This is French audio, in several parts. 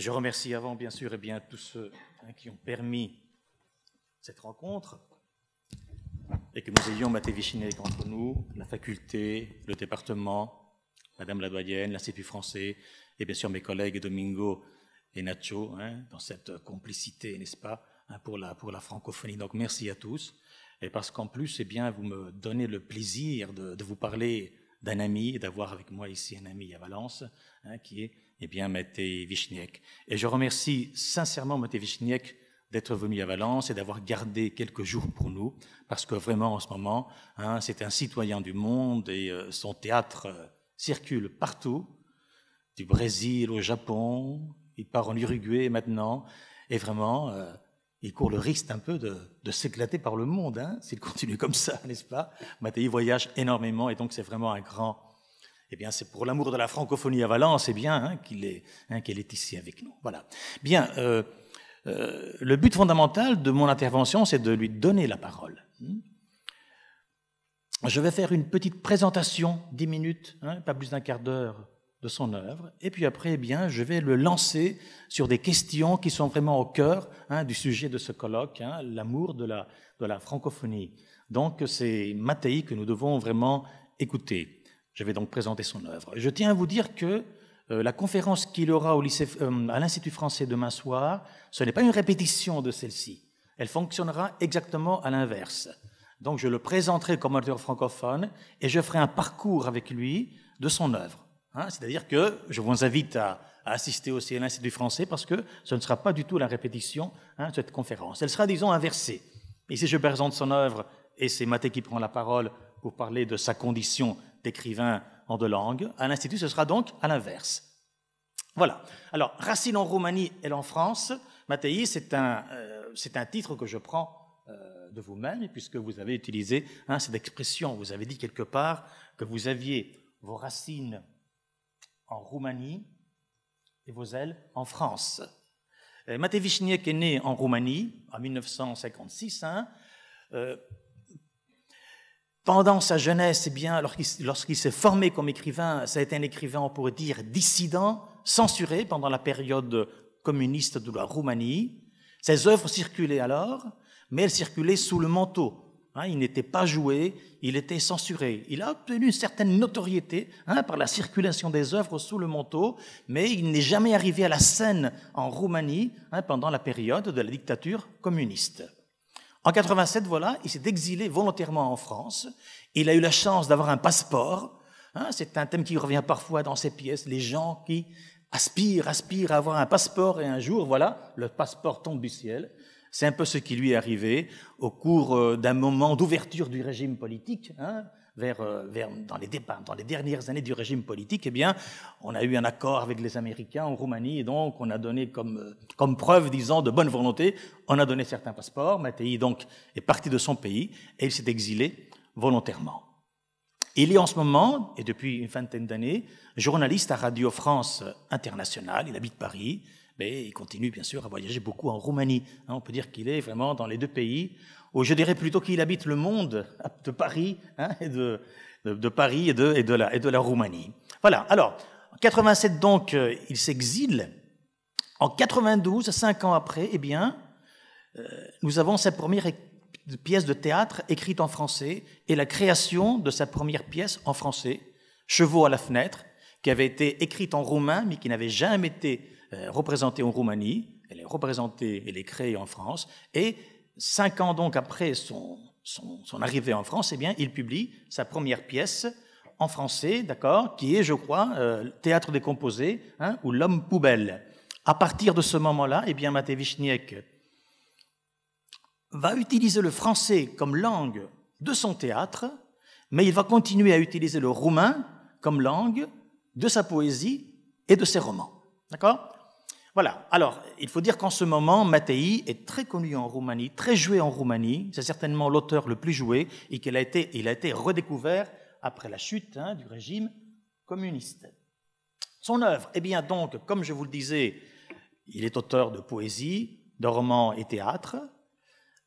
Je remercie avant, bien sûr, tous ceux qui ont permis cette rencontre et que nous ayons Maté Vichinek entre nous, la faculté, le département, Madame la doyenne, l'Institut français et bien sûr mes collègues Domingo et Nacho, dans cette complicité, n'est-ce pas, pour la francophonie. Donc merci à tous. Et parce qu'en plus, vous me donnez le plaisir de vous parler d'un ami, d'avoir avec moi ici un ami à Valence, qui est Maté Vichinek. Et je remercie sincèrement Maté Vichinek d'être venu à Valence et d'avoir gardé quelques jours pour nous, parce que vraiment en ce moment, c'est un citoyen du monde et son théâtre circule partout, du Brésil au Japon, il part en Uruguay maintenant, et vraiment, il court le risque un peu de s'éclater par le monde, s'il continue comme ça, n'est-ce pas? Maté voyage énormément, et donc c'est vraiment un grand... c'est pour l'amour de la francophonie à Valence, qu'il est ici avec nous. Voilà. Bien, le but fondamental de mon intervention, c'est de lui donner la parole. Je vais faire une petite présentation, 10 minutes, pas plus d'un quart d'heure, de son œuvre, et puis après, je vais le lancer sur des questions qui sont vraiment au cœur du sujet de ce colloque, l'amour de la francophonie. Donc, c'est Mattei que nous devons vraiment écouter. Je vais donc présenter son œuvre. Je tiens à vous dire que la conférence qu'il aura à l'Institut français demain soir, ce n'est pas une répétition de celle-ci. Elle fonctionnera exactement à l'inverse. Donc, je le présenterai comme auteur francophone et je ferai un parcours avec lui de son œuvre. C'est-à-dire que je vous invite à assister aussi à l'Institut français parce que ce ne sera pas du tout la répétition de cette conférence. Elle sera, disons, inversée. Ici, je présente son œuvre et c'est Maté qui prend la parole pour parler de sa condition d'écrivain en deux langues. À l'Institut, ce sera donc à l'inverse. Voilà. Alors, Racine en Roumanie et en France, Mattei, c'est un titre que je prends de vous-même, puisque vous avez utilisé cette expression. Vous avez dit quelque part que vous aviez vos racines en Roumanie et vos ailes en France. Maté Vichinek est né en Roumanie en 1956. Pendant sa jeunesse, lorsqu'il s'est formé comme écrivain, ça a été un écrivain, on pourrait dire, dissident, censuré pendant la période communiste de la Roumanie. Ses œuvres circulaient alors, mais elles circulaient sous le manteau. Il n'était pas joué, il était censuré. Il a obtenu une certaine notoriété par la circulation des œuvres sous le manteau, mais il n'est jamais arrivé à la scène en Roumanie pendant la période de la dictature communiste. En 87, il s'est exilé volontairement en France. Il a eu la chance d'avoir un passeport. C'est un thème qui revient parfois dans ses pièces. Les gens qui aspirent à avoir un passeport et un jour, le passeport tombe du ciel. C'est un peu ce qui lui est arrivé au cours d'un moment d'ouverture du régime politique, dans les dernières années du régime politique. On a eu un accord avec les Américains en Roumanie et donc on a donné comme preuve, disons, de bonne volonté, on a donné certains passeports. Mattei donc est parti de son pays et il s'est exilé volontairement. Il est en ce moment, et depuis une vingtaine d'années, journaliste à Radio France Internationale. Il habite Paris. Mais il continue bien sûr à voyager beaucoup en Roumanie. On peut dire qu'il est vraiment dans les deux pays, où je dirais plutôt qu'il habite le monde de Paris, et de Paris et de la Roumanie. Voilà. Alors, en 87 donc, il s'exile. En 92, 5 ans après, nous avons sa première pièce de théâtre écrite en français et la création de sa première pièce en français, Chevaux à la fenêtre, qui avait été écrite en roumain, mais qui n'avait jamais été représentée en Roumanie. Elle est créée en France. Et 5 ans donc après son arrivée en France, il publie sa première pièce en français, d'accord, qui est, je crois, Théâtre décomposé, ou L'homme poubelle. À partir de ce moment-là, Maté Vichinek va utiliser le français comme langue de son théâtre, mais il va continuer à utiliser le roumain comme langue de sa poésie et de ses romans. D'accord ? Voilà. Alors, il faut dire qu'en ce moment, Mattei est très connu en Roumanie, très joué en Roumanie. C'est certainement l'auteur le plus joué et il a été redécouvert après la chute du régime communiste. Son œuvre, donc, comme je vous le disais, il est auteur de poésie, de romans et théâtre.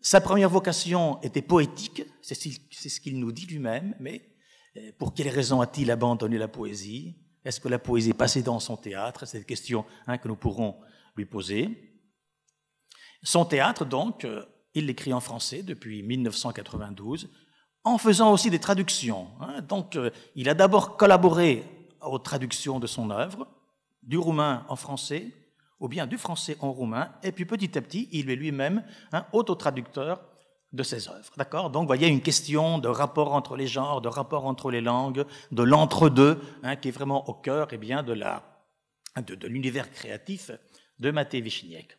Sa première vocation était poétique, c'est ce qu'il nous dit lui-même, mais pour quelles raisons a-t-il abandonné la poésie ? Est-ce que la poésie est passée dans son théâtre ? C'est une question que nous pourrons lui poser. Son théâtre, donc, il l'écrit en français depuis 1992, en faisant aussi des traductions. Donc, il a d'abord collaboré aux traductions de son œuvre, du roumain en français, ou bien du français en roumain, et puis petit à petit, il est lui-même autotraducteur de ses œuvres. D'accord ? Donc, vous voyez, une question de rapport entre les genres, de rapport entre les langues, de l'entre-deux, qui est vraiment au cœur de l'univers créatif de Matei Višněk.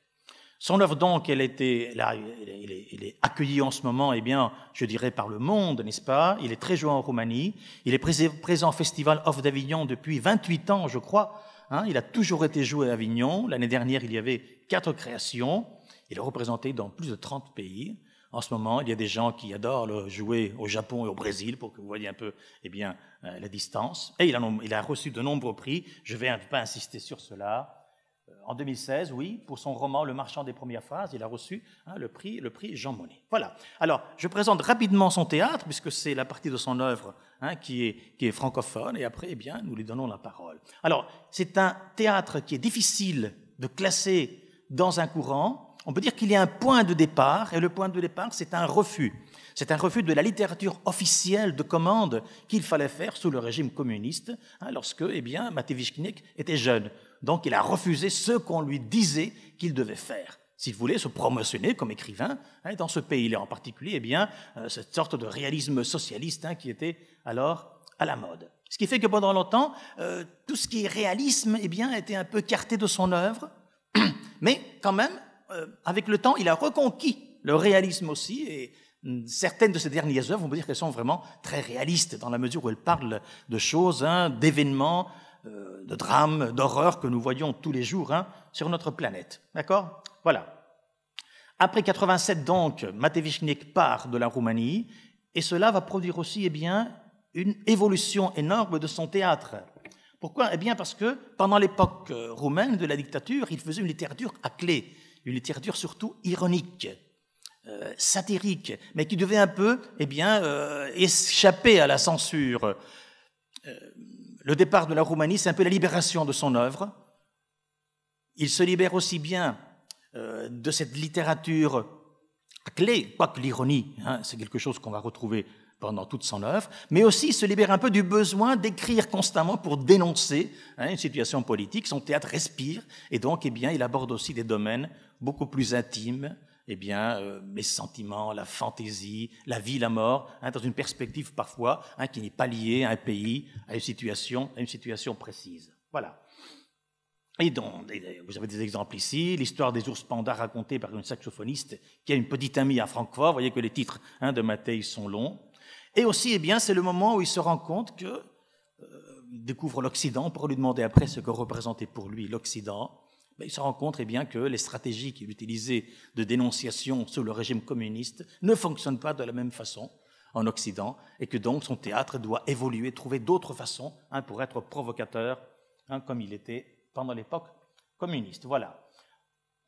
Son œuvre, donc, elle est accueillie en ce moment, eh bien, je dirais, par le monde, n'est-ce pas? Il est très joué en Roumanie. Il est présent au Festival Off d'Avignon depuis 28 ans, je crois. Il a toujours été joué à Avignon. L'année dernière, il y avait 4 créations. Il est représenté dans plus de 30 pays. En ce moment, il y a des gens qui adorent le jouer au Japon et au Brésil, pour que vous voyez un peu, eh bien, la distance. Et il a reçu de nombreux prix. Je ne vais pas insister sur cela. En 2016, oui, pour son roman Le Marchand des premières phrases, il a reçu le prix Jean Monnet. Voilà. Alors, je présente rapidement son théâtre, puisque c'est la partie de son œuvre qui est francophone, et après, eh bien, nous lui donnons la parole. Alors, c'est un théâtre qui est difficile de classer dans un courant. On peut dire qu'il y a un point de départ, et le point de départ, c'est un refus. C'est un refus de la littérature officielle de commande qu'il fallait faire sous le régime communiste, lorsque, eh bien, Matei Višněk était jeune. Donc, il a refusé ce qu'on lui disait qu'il devait faire, s'il voulait se promotionner comme écrivain dans ce pays-là, en particulier, eh bien, cette sorte de réalisme socialiste qui était alors à la mode. Ce qui fait que pendant longtemps, tout ce qui est réalisme, eh bien, était un peu écarté de son œuvre, mais quand même, avec le temps, il a reconquis le réalisme aussi, et certaines de ses dernières œuvres, on peut dire qu'elles sont vraiment très réalistes, dans la mesure où elles parlent de choses, d'événements, de drames, d'horreurs que nous voyons tous les jours sur notre planète. D'accord ? Voilà. Après 87, donc, Matei Višněk part de la Roumanie, et cela va produire aussi, eh bien, une évolution énorme de son théâtre. Pourquoi ? Eh bien, parce que pendant l'époque roumaine de la dictature, il faisait une littérature à clé, une littérature surtout ironique, satirique, mais qui devait un peu, eh bien, échapper à la censure. Le départ de la Roumanie, c'est un peu la libération de son œuvre. Il se libère aussi bien de cette littérature à clé, quoique l'ironie, c'est quelque chose qu'on va retrouver pendant toute son œuvre, mais aussi il se libère un peu du besoin d'écrire constamment pour dénoncer une situation politique. Son théâtre respire, et donc, eh bien, il aborde aussi des domaines beaucoup plus intimes, eh bien, les sentiments, la fantaisie, la vie, la mort, dans une perspective parfois qui n'est pas liée à un pays, à une situation précise. Voilà. Et donc, vous avez des exemples ici, l'histoire des ours pandas racontée par une saxophoniste qui a une petite amie à Francfort. Vous voyez que les titres de Matei sont longs. Et aussi, eh bien, c'est le moment où il se rend compte qu'il découvre l'Occident, pour lui demander après ce que représentait pour lui l'Occident. Il se rend compte eh bien, que les stratégies qu'il utilisait de dénonciation sous le régime communiste ne fonctionnent pas de la même façon en Occident, et que donc son théâtre doit évoluer, trouver d'autres façons pour être provocateur, comme il était pendant l'époque communiste. Voilà.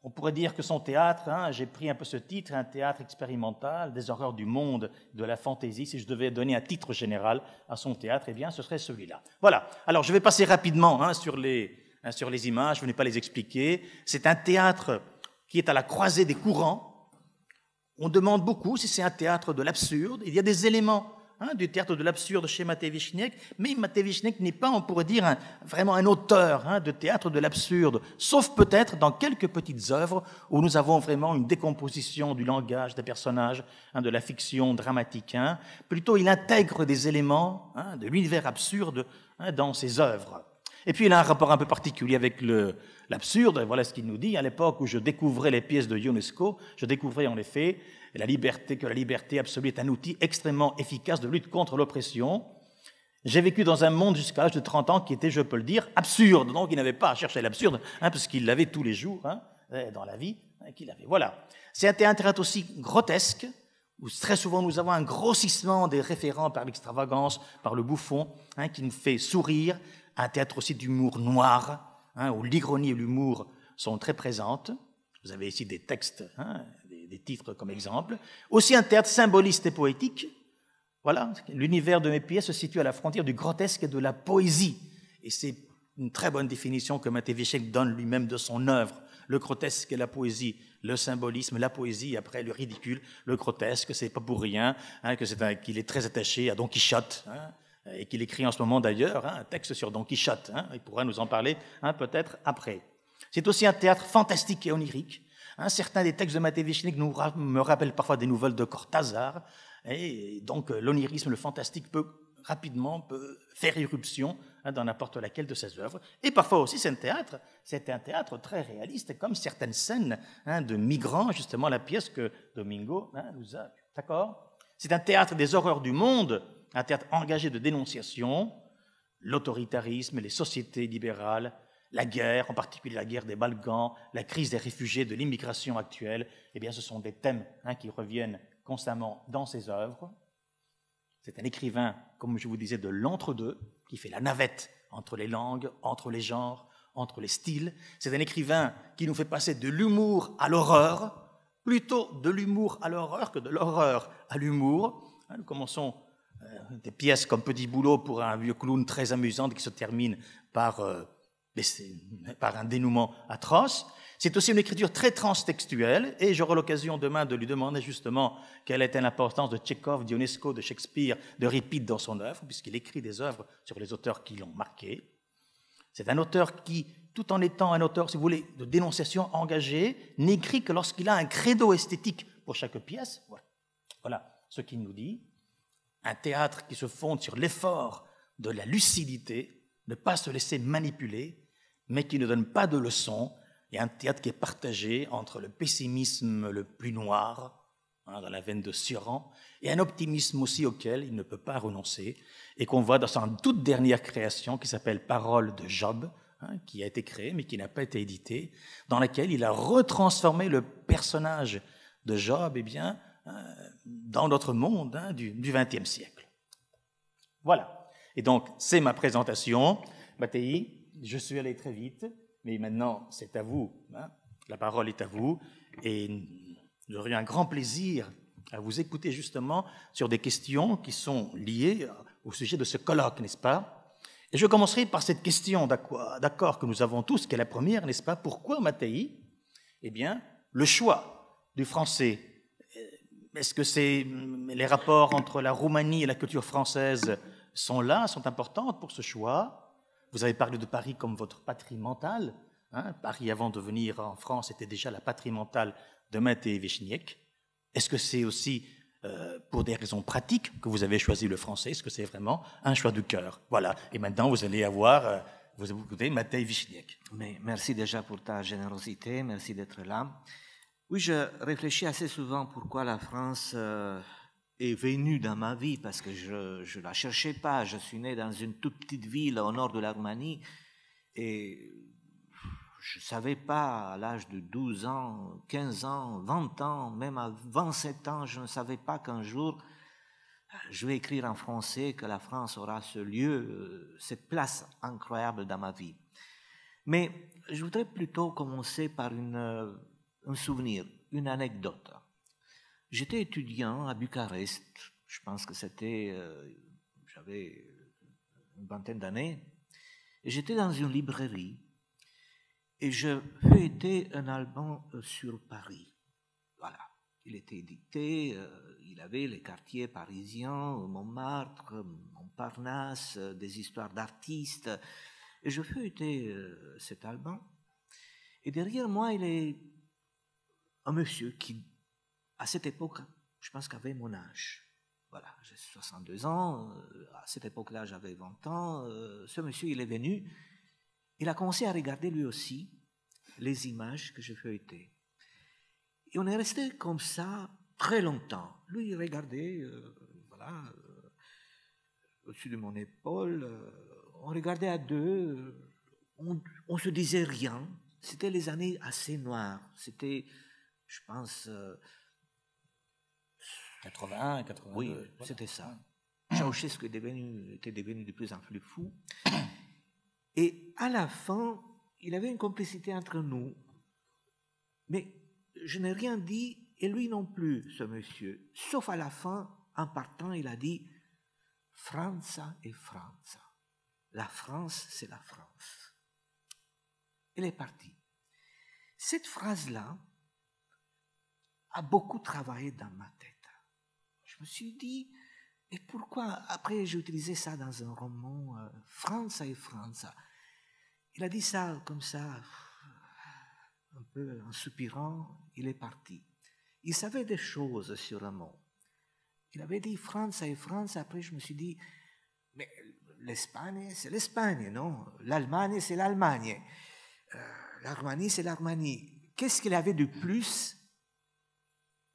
On pourrait dire que son théâtre, j'ai pris un peu ce titre, un théâtre expérimental, des horreurs du monde, de la fantaisie. Si je devais donner un titre général à son théâtre, eh bien, ce serait celui-là. Voilà. Alors, je vais passer rapidement sur les images, je ne vais pas les expliquer. C'est un théâtre qui est à la croisée des courants. On demande beaucoup si c'est un théâtre de l'absurde. Il y a des éléments du théâtre de l'absurde chez Matei Višněk, mais Matei Višněk n'est pas, on pourrait dire, vraiment un auteur de théâtre de l'absurde, sauf peut-être dans quelques petites œuvres où nous avons vraiment une décomposition du langage des personnages, de la fiction dramatique. Plutôt, il intègre des éléments de l'univers absurde dans ses œuvres. Et puis, il a un rapport un peu particulier avec l'absurde. Voilà ce qu'il nous dit. À l'époque où je découvrais les pièces de Ionesco, je découvrais en effet que la liberté absolue est un outil extrêmement efficace de lutte contre l'oppression. J'ai vécu dans un monde jusqu'à l'âge de 30 ans qui était, je peux le dire, absurde. Donc, il n'avait pas à chercher l'absurde, puisqu'il l'avait tous les jours dans la vie qu'il avait. Voilà. C'est un théâtre aussi grotesque, où très souvent nous avons un grossissement des référents par l'extravagance, par le bouffon, qui nous fait sourire. Un théâtre aussi d'humour noir, où l'ironie et l'humour sont très présentes. Vous avez ici des textes, des titres comme exemple. Aussi un théâtre symboliste et poétique. Voilà, l'univers de mes pièces se situe à la frontière du grotesque et de la poésie. Et c'est une très bonne définition que Mathéi-Wischneck donne lui-même de son œuvre. Le grotesque et la poésie, le symbolisme, la poésie, après le ridicule, le grotesque, c'est pas pour rien, qu'il est très attaché à Don Quichotte, et qu'il écrit en ce moment d'ailleurs un texte sur Don Quichotte. Il pourra nous en parler peut-être après. C'est aussi un théâtre fantastique et onirique. Certains des textes de Mathéi-Wischneck me rappellent parfois des nouvelles de Cortázar, et donc l'onirisme, le fantastique peut faire irruption dans n'importe laquelle de ses œuvres. Et parfois aussi, c'est un théâtre très réaliste, comme certaines scènes de migrants, justement la pièce que Domingo nous a. D'accord ? C'est un théâtre des horreurs du monde, un théâtre engagé de dénonciation, l'autoritarisme, les sociétés libérales, la guerre, en particulier la guerre des Balkans, la crise des réfugiés, de l'immigration actuelle. Eh bien, ce sont des thèmes qui reviennent constamment dans ses œuvres. C'est un écrivain, comme je vous disais, de l'entre-deux, qui fait la navette entre les langues, entre les genres, entre les styles. C'est un écrivain qui nous fait passer de l'humour à l'horreur, plutôt de l'humour à l'horreur que de l'horreur à l'humour. Nous commençons des pièces comme Petit Boulot pour un vieux clown très amusante qui se termine par un dénouement atroce. C'est aussi une écriture très transtextuelle, et j'aurai l'occasion demain de lui demander justement quelle était l'importance de Tchekhov, d'Ionesco, de Shakespeare, de Ripid dans son œuvre, puisqu'il écrit des œuvres sur les auteurs qui l'ont marqué. C'est un auteur qui, tout en étant un auteur, si vous voulez, de dénonciation engagée, n'écrit que lorsqu'il a un credo esthétique pour chaque pièce. Voilà ce qu'il nous dit. Un théâtre qui se fonde sur l'effort de la lucidité, ne pas se laisser manipuler, mais qui ne donne pas de leçons, et un théâtre qui est partagé entre le pessimisme le plus noir, dans la veine de Sioran, et un optimisme aussi auquel il ne peut pas renoncer, et qu'on voit dans sa toute dernière création qui s'appelle Paroles de Job, qui a été créée mais qui n'a pas été éditée, dans laquelle il a retransformé le personnage de Job dans notre monde du XXe siècle. Voilà. Et donc, c'est ma présentation. Mathéi, je suis allé très vite, mais maintenant, c'est à vous. La parole est à vous. Et j'aurai un grand plaisir à vous écouter justement sur des questions qui sont liées au sujet de ce colloque, n'est-ce pas? Et je commencerai par cette question d'accord que nous avons tous, qui est la première, n'est-ce pas? Pourquoi Mathéi? Eh bien, le choix du français. Est-ce que les rapports entre la Roumanie et la culture française sont importants pour ce choix? Vous avez parlé de Paris comme votre patrie mentale. Paris, avant de venir en France, était déjà la patrie mentale de Mathéi-Wischneck. Est-ce que c'est aussi pour des raisons pratiques que vous avez choisi le français? Est-ce que c'est vraiment un choix du cœur? Voilà. Et maintenant, vous allez vous écoutez Mathéi-Wischneck. Mais merci déjà pour ta générosité. Merci d'être là. Oui, je réfléchis assez souvent pourquoi la France est venue dans ma vie, parce que je ne la cherchais pas. Je suis né dans une toute petite ville au nord de la Roumanie et je ne savais pas à l'âge de 12 ans, 15 ans, 20 ans, même à 27 ans, je ne savais pas qu'un jour je vais écrire en français, que la France aura ce lieu, cette place incroyable dans ma vie. Mais je voudrais plutôt commencer par un souvenir, une anecdote. J'étais étudiant à Bucarest, je pense que j'avais une vingtaine d'années, et j'étais dans une librairie, et je feuilletais un album sur Paris. Voilà, il était édité, il avait les quartiers parisiens, Montmartre, Montparnasse, des histoires d'artistes, et je feuilletais cet album, et derrière moi, il est un monsieur qui, à cette époque, je pense qu'avait mon âge. Voilà, j'ai 62 ans, à cette époque-là, j'avais 20 ans. Ce monsieur, il est venu, il a commencé à regarder lui aussi les images que je feuilletais. Et on est resté comme ça très longtemps. Lui, il regardait, au-dessus de mon épaule, on regardait à deux, on se disait rien. C'était les années assez noires. C'était, je pense, 81, 82. Oui, c'était ça. Ceausescu était devenu de plus en plus fou. Et à la fin, il avait une complicité entre nous. Mais je n'ai rien dit, et lui non plus, ce monsieur. Sauf à la fin, en partant, il a dit « Franza et Franza ». la France, c'est la France. Elle est partie. Cette phrase-là a beaucoup travaillé dans ma tête. Je me suis dit, et pourquoi, après j'ai utilisé ça dans un roman, Franza et Franza. Il a dit ça comme ça, un peu en soupirant, il est parti. Il savait des choses sur le mot. Il avait dit Franza et Franza, après je me suis dit, mais l'Espagne, c'est l'Espagne, non? L'Allemagne, c'est l'Allemagne. L'Armanie, c'est l'Armanie. Qu'est-ce qu'il avait de plus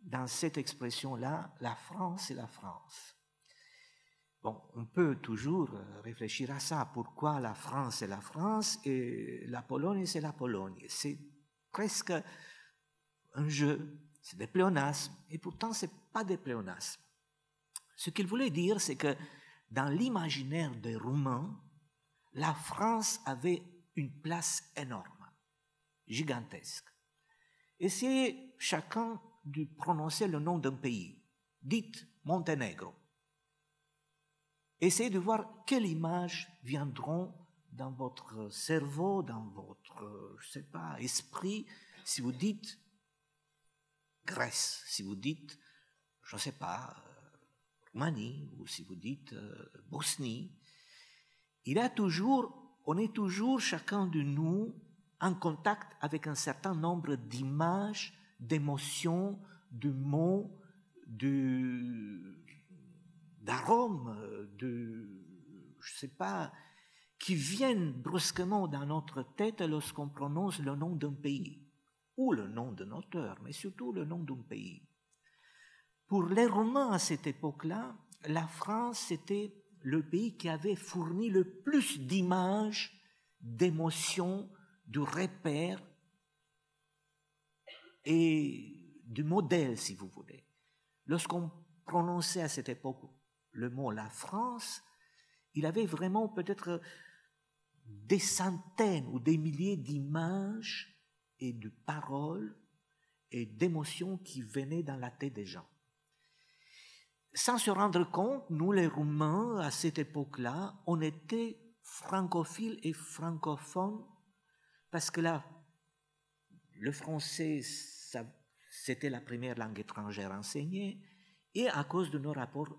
dans cette expression-là, la France, c'est la France? Bon, on peut toujours réfléchir à ça. Pourquoi la France, c'est la France et la Pologne, c'est la Pologne? C'est presque un jeu, c'est des pléonasmes. Et pourtant, ce n'est pas des pléonasmes. Ce qu'il voulait dire, c'est que dans l'imaginaire des Roumains, la France avait une place énorme, gigantesque. Essayez chacun de prononcer le nom d'un pays. Dites Monténégro. Essayez de voir quelles images viendront dans votre cerveau, dans votre, je sais pas, esprit, si vous dites Grèce, si vous dites, je ne sais pas, Roumanie, ou si vous dites Bosnie. On est toujours, chacun de nous, en contact avec un certain nombre d'images, d'émotions, de mots, d'arômes, je ne sais pas, qui viennent brusquement dans notre tête lorsqu'on prononce le nom d'un pays, ou le nom d'un auteur, mais surtout le nom d'un pays. Pour les Romains à cette époque-là, la France, c'était le pays qui avait fourni le plus d'images, d'émotions, de repères et de modèles, si vous voulez. Lorsqu'on prononçait à cette époque le mot la France, il avait vraiment peut-être des centaines ou des milliers d'images et de paroles et d'émotions qui venaient dans la tête des gens. Sans se rendre compte, nous les Roumains, à cette époque-là, on était francophiles et francophones parce que là, le français, c'était la première langue étrangère enseignée et à cause de nos rapports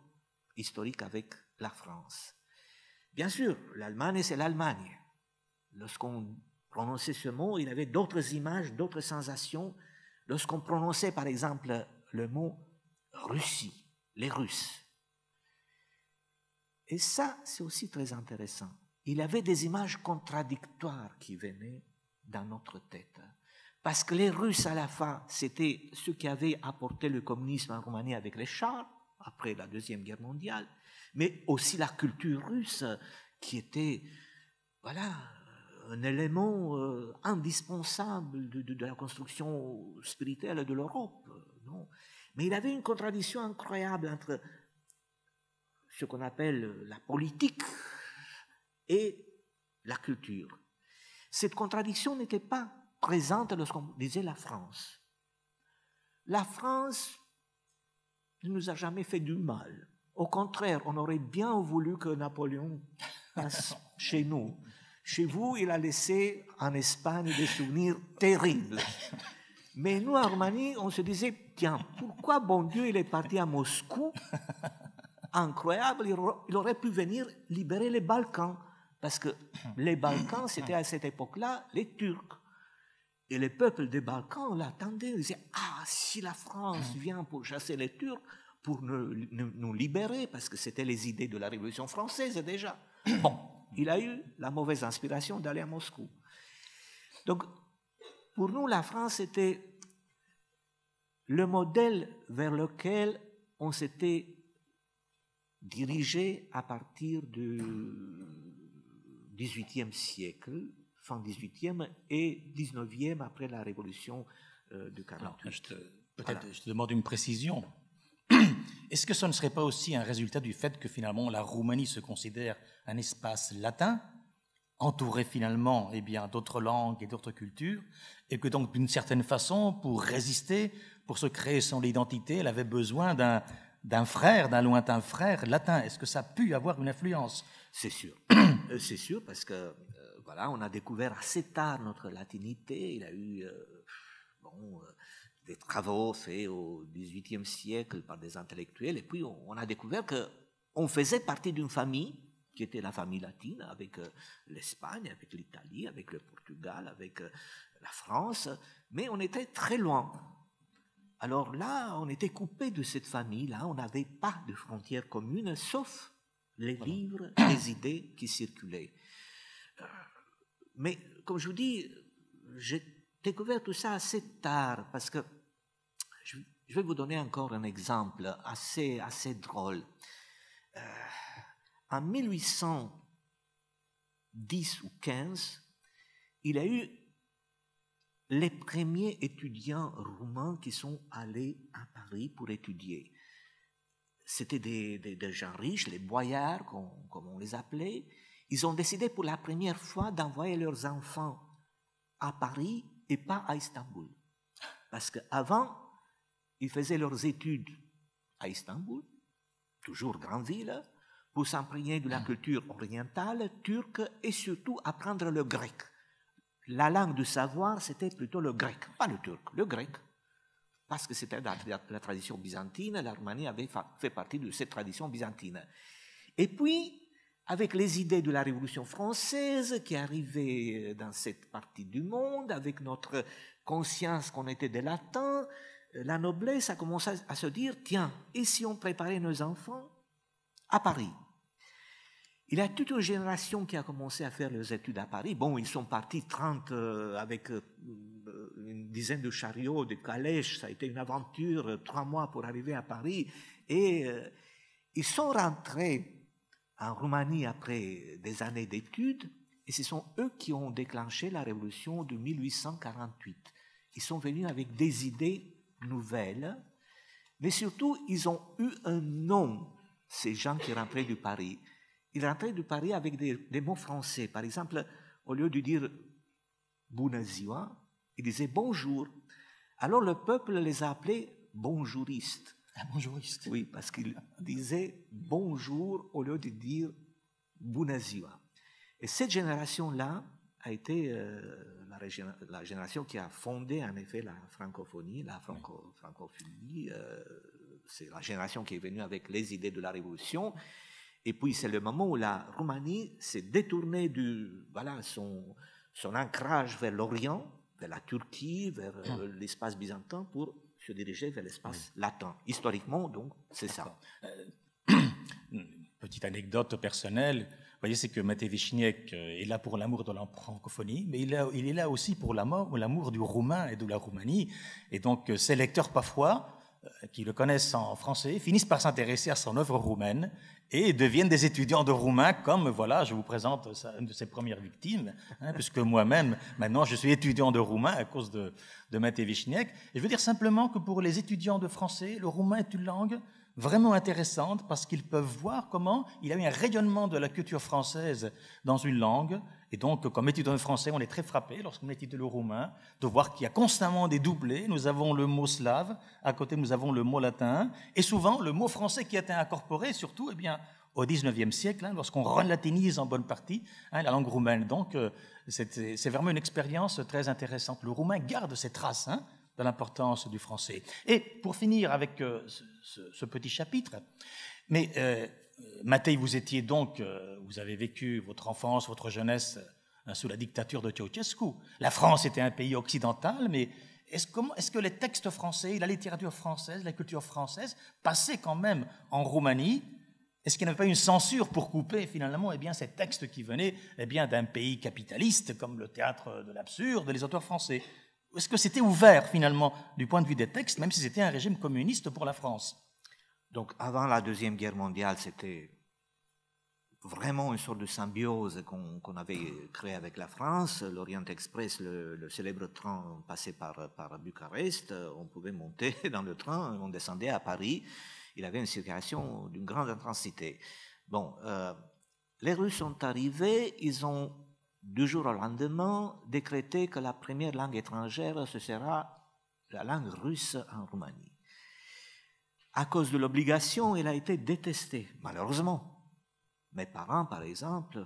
historiques avec la France. Bien sûr, l'Allemagne, c'est l'Allemagne. Lorsqu'on prononçait ce mot, il y avait d'autres images, d'autres sensations. Lorsqu'on prononçait, par exemple, le mot Russie, les Russes. Et ça, c'est aussi très intéressant. Il y avait des images contradictoires qui venaient dans notre tête. Parce que les Russes, à la fin, c'était ceux qui avaient apporté le communisme en Roumanie avec les chars, après la Deuxième Guerre mondiale, mais aussi la culture russe, qui était, voilà, un élément indispensable de la construction spirituelle de l'Europe, non? Mais il y avait une contradiction incroyable entre ce qu'on appelle la politique et la culture. Cette contradiction n'était pas présente lorsqu'on disait la France. La France ne nous a jamais fait du mal. Au contraire, on aurait bien voulu que Napoléon passe chez nous. Chez vous, il a laissé en Espagne des souvenirs terribles. Mais nous, en Roumanie, on se disait, tiens, pourquoi bon Dieu il est parti à Moscou? Incroyable, il aurait pu venir libérer les Balkans. Parce que les Balkans, c'était à cette époque-là les Turcs. Et les peuples des Balkans l'attendaient. Ils disaient, ah, si la France vient pour chasser les Turcs, pour nous libérer, parce que c'était les idées de la Révolution française déjà. Bon, il a eu la mauvaise inspiration d'aller à Moscou. Donc, pour nous, la France était le modèle vers lequel on s'était dirigé à partir du XVIIIe siècle, fin XVIIIe et XIXe après la Révolution de 1948. Peut-être je te demande une précision. Est-ce que ce ne serait pas aussi un résultat du fait que finalement la Roumanie se considère un espace latin, entouré finalement d'autres langues et d'autres cultures, et que donc d'une certaine façon, pour résister, pour se créer son identité, elle avait besoin d'un frère, d'un lointain frère latin. Est-ce que ça a pu avoir une influence? C'est sûr. C'est sûr, parce que voilà, on a découvert assez tard notre latinité. Il y a eu des travaux faits au XVIIIe siècle par des intellectuels, et puis on a découvert qu'on faisait partie d'une famille qui était la famille latine, avec l'Espagne, avec l'Italie, avec le Portugal, avec la France, mais on était très loin. Alors là, on était coupé de cette famille-là, on n'avait pas de frontières communes, sauf les livres, les idées qui circulaient. Mais comme je vous dis, j'ai découvert tout ça assez tard, parce que je vais vous donner encore un exemple assez drôle. En 1810 ou 15, il y a eu les premiers étudiants roumains qui sont allés à Paris pour étudier. C'était des gens riches, les boyards, comme on les appelait. Ils ont décidé pour la première fois d'envoyer leurs enfants à Paris et pas à Istanbul. Parce qu'avant, ils faisaient leurs études à Istanbul, toujours grande ville, pour s'imprégner de la culture orientale, turque, et surtout apprendre le grec. La langue du savoir, c'était plutôt le grec, pas le turc, le grec. Parce que c'était la tradition byzantine, la Roumanie avait fait partie de cette tradition byzantine. Et puis, avec les idées de la Révolution française qui arrivaient dans cette partie du monde, avec notre conscience qu'on était des latins, la noblesse a commencé à se dire, tiens, et si on préparait nos enfants à Paris? Il y a toute une génération qui a commencé à faire leurs études à Paris. Bon, ils sont partis 30 avec une dizaine de chariots, de calèches. Ça a été une aventure, 3 mois pour arriver à Paris. Et ils sont rentrés en Roumanie après des années d'études. Et ce sont eux qui ont déclenché la révolution de 1848. Ils sont venus avec des idées nouvelles. Mais surtout, ils ont eu un nom, ces gens qui rentraient de Paris. Ils rentraient de Paris avec des mots français. Par exemple, au lieu de dire « bună ziua », ils disaient « bonjour ». Alors le peuple les a appelés « bonjouristes ». Bonjouriste. Oui, parce qu'ils disaient « bonjour » au lieu de dire « bună ziua ». Et cette génération-là a été la génération qui a fondé en effet la francophonie, la francophonie. C'est la génération qui est venue avec les idées de la Révolution. Et puis, c'est le moment où la Roumanie s'est détournée de son ancrage vers l'Orient, vers la Turquie, vers l'espace byzantin, pour se diriger vers l'espace latin. Historiquement, donc, c'est ça. Petite anecdote personnelle, vous voyez, c'est que Matei Vichniac est là pour l'amour de la francophonie, mais il est là aussi pour l'amour du roumain et de la Roumanie. Et donc, ses lecteurs, parfois, qui le connaissent en français, finissent par s'intéresser à son œuvre roumaine et deviennent des étudiants de roumain, comme, voilà, je vous présente une de ses premières victimes, puisque moi-même, maintenant, je suis étudiant de roumain à cause de Matei Vichniac. Et je veux dire simplement que pour les étudiants de français, le roumain est une langue vraiment intéressante parce qu'ils peuvent voir comment il y a eu un rayonnement de la culture française dans une langue. Et donc, comme étudiant de français, on est très frappé, lorsqu'on étudie le roumain, de voir qu'il y a constamment des doublés. Nous avons le mot slave, à côté nous avons le mot latin, et souvent le mot français qui a été incorporé, surtout au XIXe siècle, lorsqu'on relatinise en bonne partie la langue roumaine. Donc, c'est vraiment une expérience très intéressante. Le roumain garde ses traces de l'importance du français. Et pour finir avec ce petit chapitre, mais Matei, vous étiez donc, vous avez vécu votre enfance, votre jeunesse sous la dictature de Ceausescu. La France était un pays occidental, mais est-ce que les textes français, la littérature française, la culture française passaient quand même en Roumanie? Est-ce qu'il n'y avait pas une censure pour couper finalement ces textes qui venaient d'un pays capitaliste comme le théâtre de l'absurde, les auteurs français? Est-ce que c'était ouvert finalement du point de vue des textes, même si c'était un régime communiste pour la France? Donc avant la Deuxième Guerre mondiale, c'était vraiment une sorte de symbiose qu'on avait créée avec la France. L'Orient Express, le célèbre train passait par Bucarest, on pouvait monter dans le train, on descendait à Paris, il avait une circulation d'une grande intensité. Bon, les Russes sont arrivés, ils ont du jour au lendemain décrété que la première langue étrangère, ce sera la langue russe en Roumanie. À cause de l'obligation, elle a été détestée, malheureusement. Mes parents, par exemple,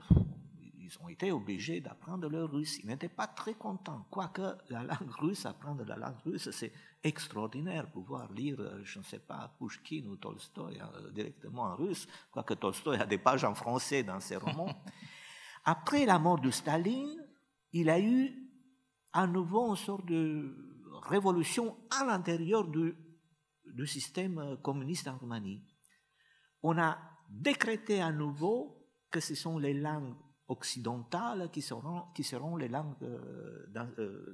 ils ont été obligés d'apprendre le russe. Ils n'étaient pas très contents. Quoique la langue russe, apprendre la langue russe, c'est extraordinaire. Pouvoir lire, je ne sais pas, Pouchkine ou Tolstoï directement en russe, quoique Tolstoï a des pages en français dans ses romans. Après la mort de Staline, il a eu à nouveau une sorte de révolution à l'intérieur du système communiste en Roumanie. On a décrété à nouveau que ce sont les langues occidentales qui seront les langues,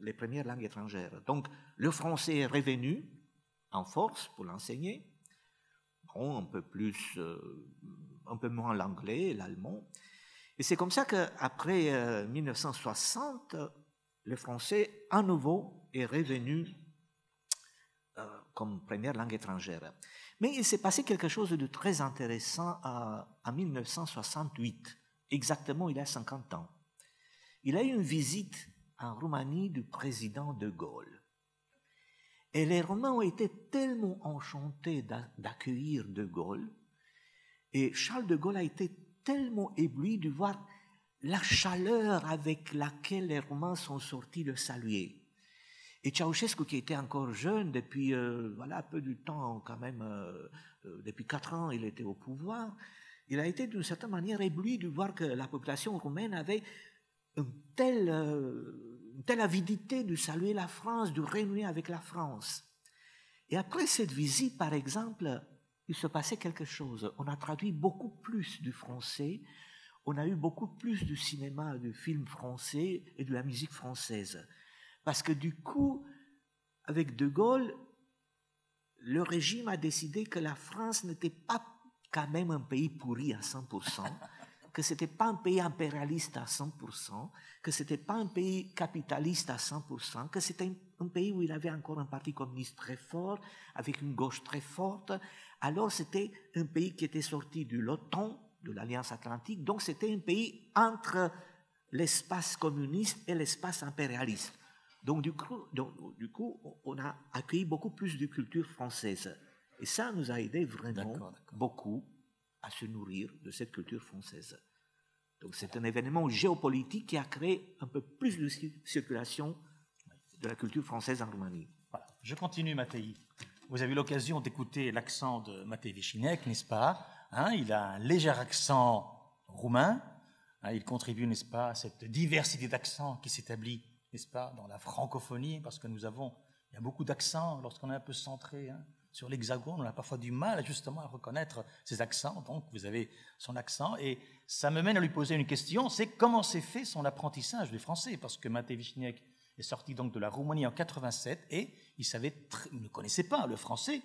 les premières langues étrangères. Donc, le français est revenu en force pour l'enseigner, bon, un peu moins l'anglais, l'allemand. Et c'est comme ça qu'après 1960, le français, à nouveau, est revenu comme première langue étrangère. Mais il s'est passé quelque chose de très intéressant en 1968, exactement il y a 50 ans. Il a eu une visite en Roumanie du président de Gaulle. Et les Roumains ont été tellement enchantés d'accueillir de Gaulle, et Charles de Gaulle a été tellement ébloui de voir la chaleur avec laquelle les Roumains sont sortis le saluer. Et Ceausescu, qui était encore jeune, depuis peu de temps quand même, depuis 4 ans, il était au pouvoir, il a été d'une certaine manière ébloui de voir que la population roumaine avait une telle avidité de saluer la France, de renouer avec la France. Et après cette visite, par exemple, il se passait quelque chose. On a traduit beaucoup plus du français, on a eu beaucoup plus du cinéma, du film français et de la musique française. Parce que du coup, avec De Gaulle, le régime a décidé que la France n'était pas quand même un pays pourri à 100%, que ce n'était pas un pays impérialiste à 100%, que ce n'était pas un pays capitaliste à 100%, que c'était un pays où il avait encore un parti communiste très fort, avec une gauche très forte. Alors c'était un pays qui était sorti de l'OTAN, de l'Alliance Atlantique, donc c'était un pays entre l'espace communiste et l'espace impérialiste. Donc du coup, on a accueilli beaucoup plus de culture française. Et ça nous a aidé vraiment beaucoup à se nourrir de cette culture française. Donc c'est un événement géopolitique qui a créé un peu plus de circulation de la culture française en Roumanie. Voilà. Je continue, Mattei. Vous avez eu l'occasion d'écouter l'accent de Matei Vișinec, n'est-ce pas? Il a un léger accent roumain. Il contribue, n'est-ce pas, à cette diversité d'accents qui s'établit, n'est-ce pas, dans la francophonie, parce que il y a beaucoup d'accents lorsqu'on est un peu centré sur l'hexagone, on a parfois du mal justement à reconnaître ces accents, donc vous avez son accent, et ça me mène à lui poser une question, c'est comment s'est fait son apprentissage du français, parce que Matei Vișinec est sorti donc de la Roumanie en 87, et il ne connaissait pas le français,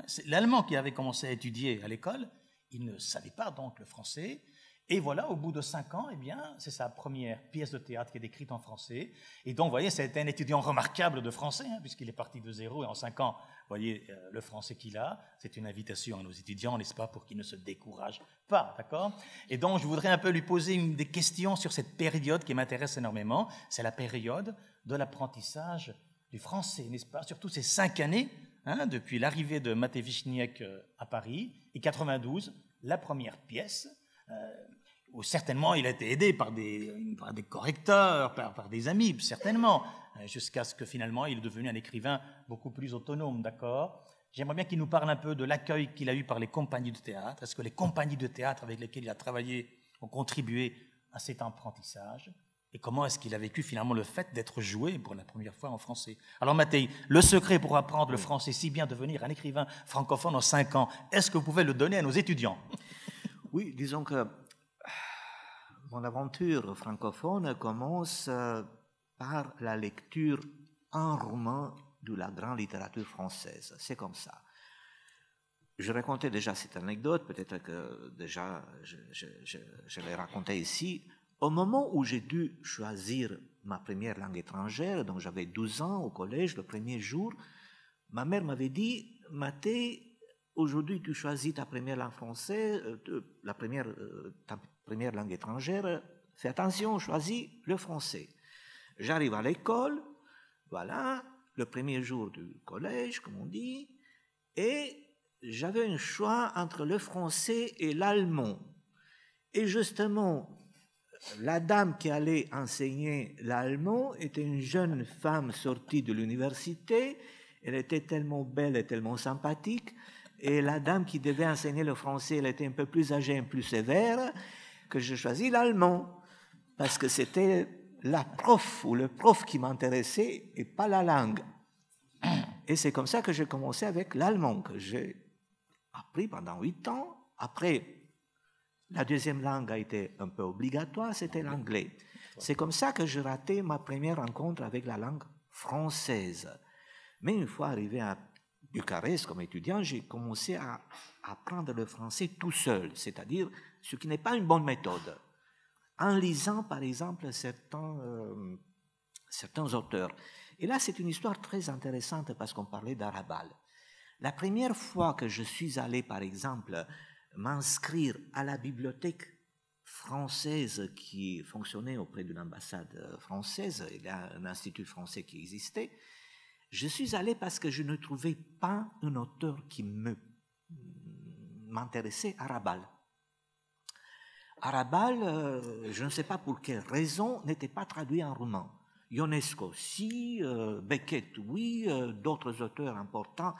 c'est l'allemand qui avait commencé à étudier à l'école, il ne savait pas donc le français. Et voilà, au bout de 5 ans, eh bien, c'est sa première pièce de théâtre qui est écrite en français. Et donc, vous voyez, c'était un étudiant remarquable de français, puisqu'il est parti de zéro. Et en 5 ans, vous voyez le français qu'il a. C'est une invitation à nos étudiants, n'est-ce pas, pour qu'ils ne se découragent pas, d'accord? Et donc, je voudrais un peu lui poser des questions sur cette période qui m'intéresse énormément. C'est la période de l'apprentissage du français, n'est-ce pas? Surtout ces 5 années, depuis l'arrivée de Matei Vișinec à Paris, et 92, la première pièce, où certainement il a été aidé par des correcteurs, par des amis, certainement, jusqu'à ce que finalement il est devenu un écrivain beaucoup plus autonome, d'accord? J'aimerais bien qu'il nous parle un peu de l'accueil qu'il a eu par les compagnies de théâtre. Est-ce que les compagnies de théâtre avec lesquelles il a travaillé ont contribué à cet apprentissage? Et comment est-ce qu'il a vécu finalement le fait d'être joué pour la première fois en français? Alors Mattei, le secret pour apprendre le français si bien, devenir un écrivain francophone en 5 ans, est-ce que vous pouvez le donner à nos étudiants? Oui, disons que mon aventure francophone commence par la lecture en roumain de la grande littérature française. C'est comme ça. Je racontais déjà cette anecdote, peut-être que déjà je l'ai racontée ici. Au moment où j'ai dû choisir ma première langue étrangère, donc j'avais 12 ans au collège, le premier jour, ma mère m'avait dit « Mattei, aujourd'hui, tu choisis ta première langue française, ta première langue étrangère. Fais attention, choisis le français. » J'arrive à l'école, voilà, le premier jour du collège, comme on dit, et j'avais un choix entre le français et l'allemand. Et justement, la dame qui allait enseigner l'allemand était une jeune femme sortie de l'université. Elle était tellement belle et tellement sympathique. Et la dame qui devait enseigner le français, elle était un peu plus âgée et plus sévère, que je choisis l'allemand. Parce que c'était la prof ou le prof qui m'intéressait et pas la langue. Et c'est comme ça que j'ai commencé avec l'allemand, que j'ai appris pendant 8 ans. Après, la deuxième langue a été un peu obligatoire, c'était l'anglais. C'est comme ça que j'ai raté ma première rencontre avec la langue française. Mais une fois arrivé à Bucarest comme étudiant, j'ai commencé à apprendre le français tout seul, c'est-à-dire ce qui n'est pas une bonne méthode. En lisant, par exemple, certains auteurs. Et là, c'est une histoire très intéressante parce qu'on parlait d'Arabal. La première fois que je suis allé, par exemple, m'inscrire à la bibliothèque française qui fonctionnait auprès d'une ambassade française, il y a un institut français qui existait, je suis allé parce que je ne trouvais pas un auteur qui m'intéressait, Arabal. Arabal, je ne sais pas pour quelle raison, n'était pas traduit en roman. Ionesco, si, Beckett, oui, d'autres auteurs importants.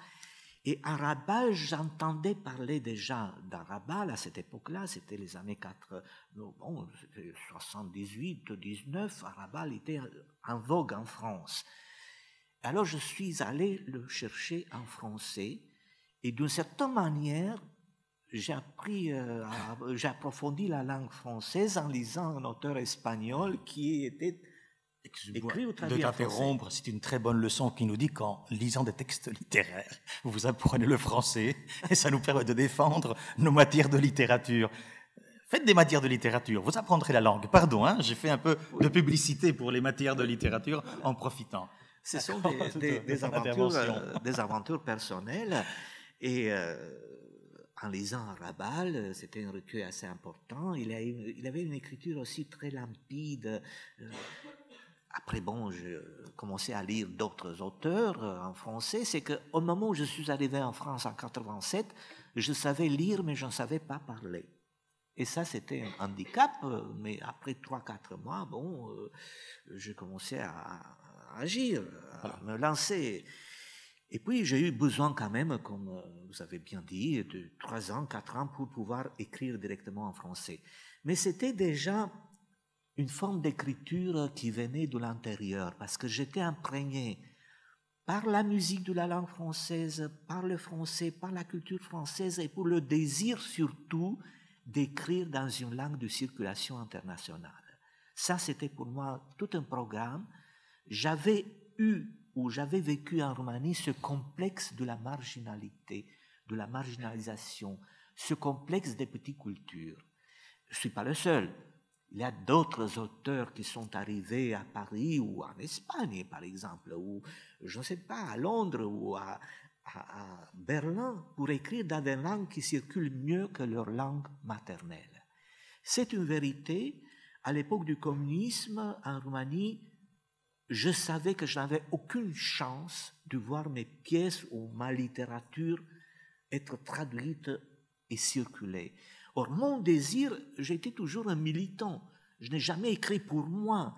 Et Arabal, j'entendais parler déjà d'Arabal à cette époque-là, c'était les années 78, 19, Arabal était en vogue en France. Alors je suis allé le chercher en français et d'une certaine manière, j'ai approfondi la langue française en lisant un auteur espagnol qui était écrit ou traduit en français. De t'interrompre, c'est une très bonne leçon qui nous dit qu'en lisant des textes littéraires, vous apprenez le français et ça nous permet de défendre nos matières de littérature. Faites des matières de littérature, vous apprendrez la langue. Pardon, j'ai fait un peu de publicité pour les matières de littérature en profitant. Ce sont des aventures personnelles. Et en lisant Arabal, c'était un recueil assez important. Il avait une écriture aussi très limpide. Après, bon, je commençais à lire d'autres auteurs en français. C'est qu'au moment où je suis arrivé en France en 87, je savais lire, mais je ne savais pas parler. Et ça, c'était un handicap. Mais après 3-4 mois, bon, je commençais à agir, à me lancer. Et puis, j'ai eu besoin quand même, comme vous avez bien dit, de 3 ans, 4 ans pour pouvoir écrire directement en français. Mais c'était déjà une forme d'écriture qui venait de l'intérieur, parce que j'étais imprégné par la musique de la langue française, par le français, par la culture française, et pour le désir surtout d'écrire dans une langue de circulation internationale. Ça, c'était pour moi tout un programme. J'avais vécu en Roumanie ce complexe de la marginalité, de la marginalisation, ce complexe des petites cultures. Je ne suis pas le seul. Il y a d'autres auteurs qui sont arrivés à Paris ou en Espagne, par exemple, ou je ne sais pas, à Londres ou à Berlin, pour écrire dans des langues qui circulent mieux que leur langue maternelle. C'est une vérité. À l'époque du communisme en Roumanie, je savais que je n'avais aucune chance de voir mes pièces ou ma littérature être traduite et circuler. Or, mon désir, j'étais toujours un militant. Je n'ai jamais écrit pour moi.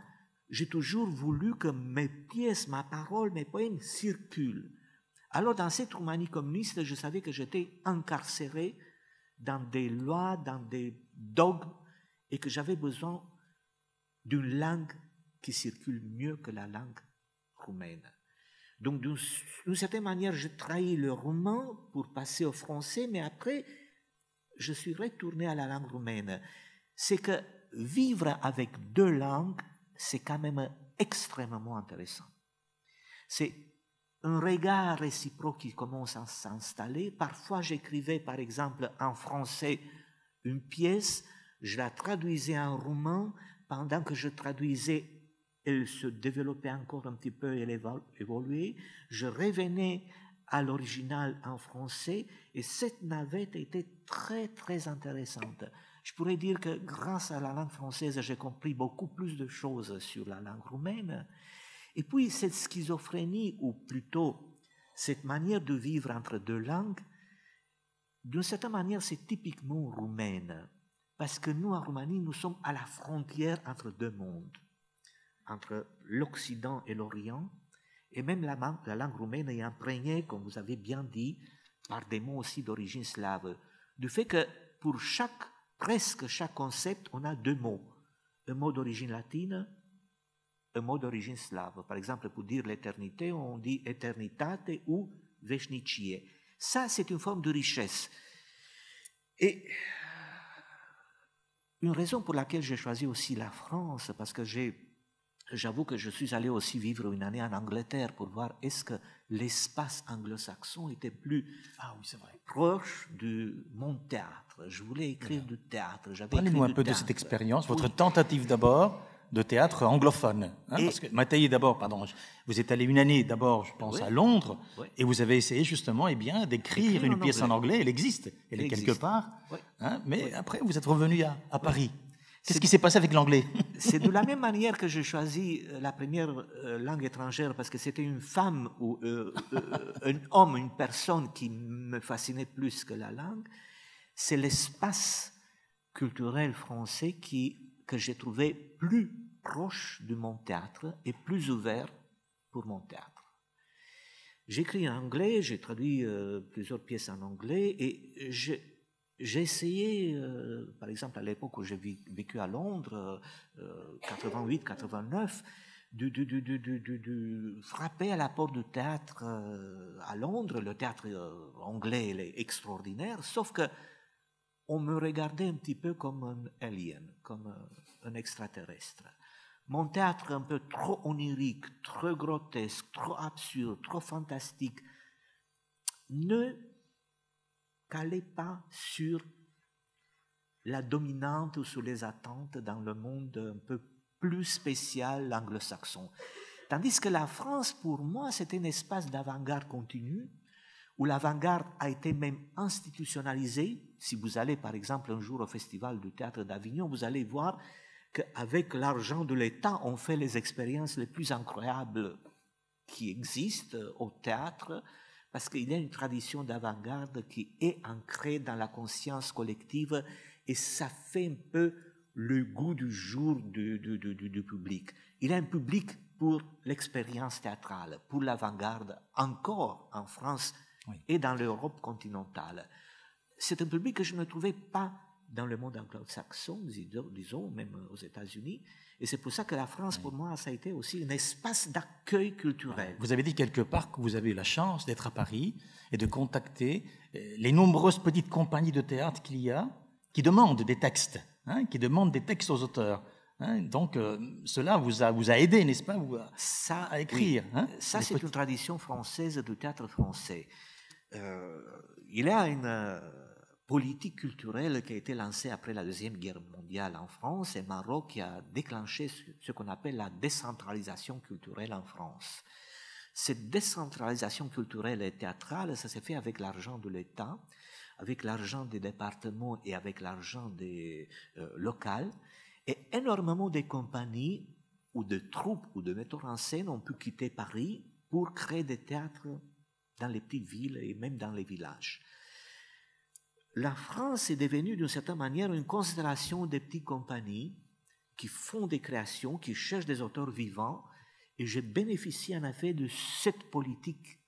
J'ai toujours voulu que mes pièces, ma parole, mes poèmes circulent. Alors, dans cette Roumanie communiste, je savais que j'étais incarcéré dans des lois, dans des dogmes, et que j'avais besoin d'une langue qui circule mieux que la langue roumaine. Donc, d'une certaine manière, j'ai trahi le roumain pour passer au français, mais après, je suis retourné à la langue roumaine. C'est que vivre avec 2 langues, c'est quand même extrêmement intéressant. C'est un regard réciproque qui commence à s'installer. Parfois, j'écrivais, par exemple, en français une pièce, je la traduisais en roumain. Pendant que je traduisais, elle se développait encore un petit peu, elle évoluait. Je revenais à l'original en français et cette navette était très, très intéressante. Je pourrais dire que grâce à la langue française, j'ai compris beaucoup plus de choses sur la langue roumaine. Et puis, cette schizophrénie, ou plutôt cette manière de vivre entre 2 langues, d'une certaine manière, c'est typiquement roumaine. parce que nous, en Roumanie, nous sommes à la frontière entre deux mondes, entre l'Occident et l'Orient, et même la langue roumaine est imprégnée, comme vous avez bien dit, par des mots aussi d'origine slave. Du fait que pour presque chaque concept, on a deux mots. Un mot d'origine latine, un mot d'origine slave. Par exemple, pour dire l'éternité, on dit eternitate ou veșnicie. Ça, c'est une forme de richesse. Et une raison pour laquelle j'ai choisi aussi la France, parce que j'avoue que je suis allé aussi vivre une année en Angleterre pour voir est-ce que l'espace anglo-saxon était plus proche de mon théâtre. Je voulais écrire du théâtre. Parlez-nous un peu de cette expérience, votre tentative d'abord de théâtre anglophone. Parce que Mattei, d'abord, pardon, vous êtes allé une année d'abord, je pense, à Londres, et vous avez essayé justement d'écrire une pièce en anglais. Elle existe, elle est quelque part. Mais après, vous êtes revenu à Paris. Qu'est-ce qui s'est passé avec l'anglais? C'est de la même manière que j'ai choisi la première langue étrangère, parce que c'était une femme ou un homme, une personne qui me fascinait plus que la langue. C'est l'espace culturel français que j'ai trouvé plus proche de mon théâtre et plus ouvert pour mon théâtre. J'écris en anglais, j'ai traduit plusieurs pièces en anglais et j'ai essayé, par exemple à l'époque où j'ai vécu à Londres, 88-89, de frapper à la porte du théâtre à Londres. Le théâtre anglais il est extraordinaire, sauf que on me regardait un petit peu comme un alien, comme un extraterrestre. Mon théâtre un peu trop onirique, trop grotesque, trop absurde, trop fantastique, ne calait pas sur la dominante ou sur les attentes dans le monde un peu plus spécial anglo-saxon. Tandis que la France, pour moi, c'était un espace d'avant-garde continue, où l'avant-garde a été même institutionnalisée. Si vous allez, par exemple, un jour au Festival du Théâtre d'Avignon, vous allez voir qu'avec l'argent de l'État, on fait les expériences les plus incroyables qui existent au théâtre, parce qu'il y a une tradition d'avant-garde qui est ancrée dans la conscience collective, et ça fait un peu le goût du jour du public. Il y a un public pour l'expérience théâtrale, pour l'avant-garde, encore en France, et dans l'Europe continentale. C'est un public que je ne trouvais pas dans le monde anglo-saxon, disons, même aux États-Unis. Et c'est pour ça que la France, pour moi, ça a été aussi un espace d'accueil culturel. Vous avez dit quelque part que vous avez eu la chance d'être à Paris et de contacter les nombreuses petites compagnies de théâtre qu'il y a qui demandent des textes, qui demandent des textes aux auteurs. Donc, cela vous a aidé, n'est-ce pas, à écrire. Oui. Ça, c'est une tradition française du théâtre français. Il y a une politique culturelle qui a été lancée après la Deuxième Guerre mondiale en France et Maroc qui a déclenché ce qu'on appelle la décentralisation culturelle en France. Cette décentralisation culturelle et théâtrale, ça s'est fait avec l'argent de l'État, avec l'argent des départements et avec l'argent des locales. Et énormément de compagnies ou de troupes ou de metteurs en scène ont pu quitter Paris pour créer des théâtres dans les petites villes et même dans les villages. La France est devenue d'une certaine manière une constellation de petites compagnies qui font des créations, qui cherchent des auteurs vivants, et j'ai bénéficié en effet de cette politique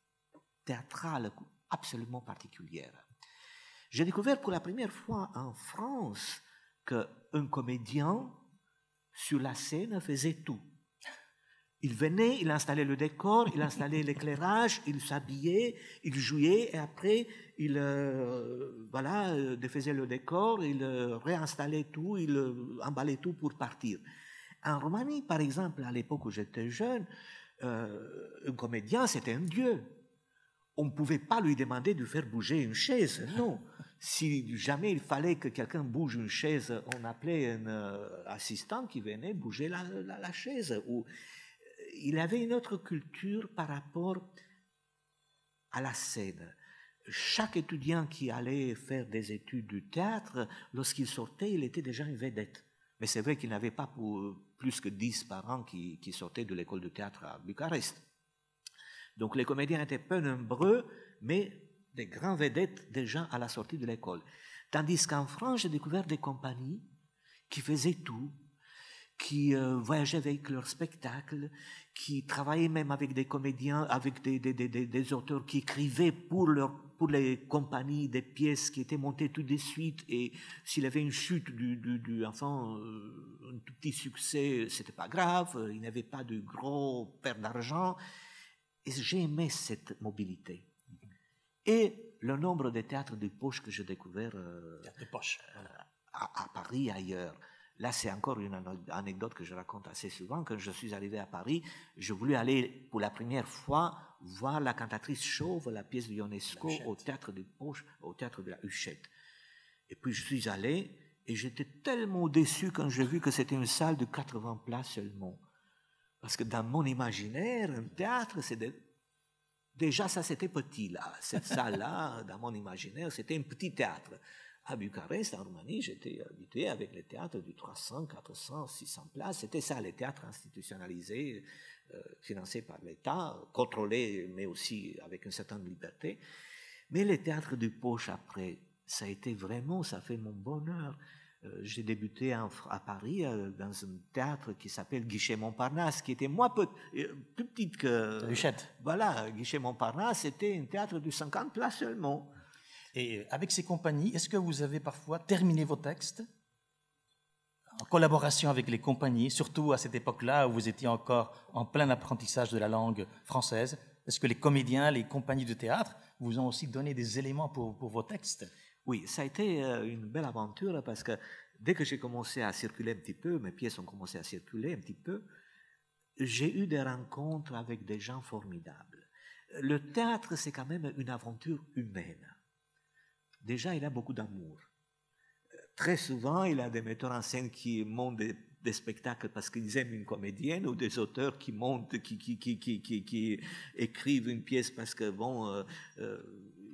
théâtrale absolument particulière. J'ai découvert pour la première fois en France qu'un comédien sur la scène faisait tout. Il venait, il installait le décor, il installait l'éclairage, il s'habillait, il jouait et après il défaisait le décor, il réinstallait tout, il emballait tout pour partir. En Roumanie, par exemple, à l'époque où j'étais jeune, un comédien, c'était un dieu. On ne pouvait pas lui demander de faire bouger une chaise, non. Si jamais il fallait que quelqu'un bouge une chaise, on appelait un assistant qui venait bouger la chaise. Ou il avait une autre culture par rapport à la scène. Chaque étudiant qui allait faire des études du théâtre, lorsqu'il sortait, il était déjà une vedette. Mais c'est vrai qu'il n'avait pas plus que 10 par an qui sortaient de l'école de théâtre à Bucarest. Donc les comédiens étaient peu nombreux, mais des grands vedettes déjà à la sortie de l'école. Tandis qu'en France, j'ai découvert des compagnies qui faisaient tout, qui voyageaient avec leurs spectacles, qui travaillaient même avec des comédiens, avec des auteurs qui écrivaient pour les compagnies des pièces qui étaient montées tout de suite, et s'il y avait une chute enfin, un tout petit succès, c'était pas grave, il n'y avait pas de gros perte d'argent, et j'ai aimé cette mobilité. Et le nombre de théâtres de poche que j'ai découvert à Paris et ailleurs. Là, c'est encore une anecdote que je raconte assez souvent. Quand je suis arrivé à Paris, je voulais aller pour la première fois voir la cantatrice chauve, la pièce de Ionesco, au théâtre de Poche, au théâtre de la Huchette. Et puis je suis allé et j'étais tellement déçu quand j'ai vu que c'était une salle de 80 places seulement. Parce que dans mon imaginaire, un théâtre, c'est déjà ça c'était petit là. Cette salle-là, dans mon imaginaire, c'était un petit théâtre. À Bucarest, en Roumanie, j'étais habitué avec les théâtres de 300, 400, 600 places. C'était ça, les théâtres institutionnalisés, financés par l'État, contrôlés, mais aussi avec une certaine liberté. Mais les théâtres de poche, après, ça a été vraiment, ça fait mon bonheur. J'ai débuté à Paris dans un théâtre qui s'appelle Guichet Montparnasse, qui était plus petite que... Huchette. Voilà, Guichet Montparnasse, c'était un théâtre de 50 places seulement. Et avec ces compagnies, est-ce que vous avez parfois terminé vos textes en collaboration avec les compagnies, surtout à cette époque-là où vous étiez encore en plein apprentissage de la langue française? Est-ce que les comédiens, les compagnies de théâtre vous ont aussi donné des éléments pour vos textes? Oui, ça a été une belle aventure parce que dès que j'ai commencé à circuler un petit peu, mes pièces ont commencé à circuler un petit peu, j'ai eu des rencontres avec des gens formidables. Le théâtre, c'est quand même une aventure humaine. Déjà, il a beaucoup d'amour. Très souvent, il y a des metteurs en scène qui montent des spectacles parce qu'ils aiment une comédienne, ou des auteurs qui montent, qui écrivent une pièce parce que, bon,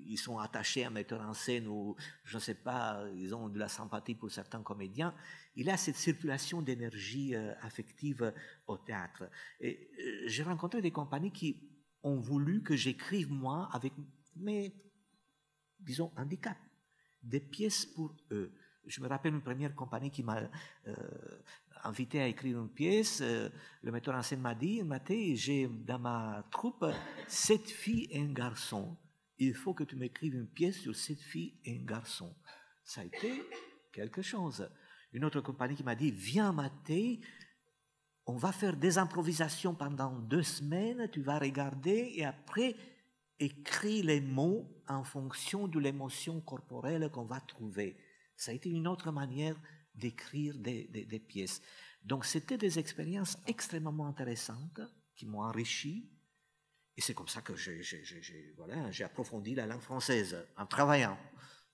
ils sont attachés à un metteur en scène, ou, je ne sais pas, ils ont de la sympathie pour certains comédiens. Il y a cette circulation d'énergie affective au théâtre. Et j'ai rencontré des compagnies qui ont voulu que j'écrive, moi, avec mes... disons, handicap, des pièces pour eux. Je me rappelle une première compagnie qui m'a invité à écrire une pièce. Le metteur en scène m'a dit, Mathé, j'ai dans ma troupe 7 filles et un garçon. Il faut que tu m'écrives une pièce sur 7 filles et un garçon. Ça a été quelque chose. Une autre compagnie qui m'a dit, viens Mathé, on va faire des improvisations pendant 2 semaines, tu vas regarder et après... écrit les mots en fonction de l'émotion corporelle qu'on va trouver. Ça a été une autre manière d'écrire des pièces. Donc, c'était des expériences extrêmement intéressantes qui m'ont enrichi. Et c'est comme ça que j'ai approfondi la langue française en travaillant.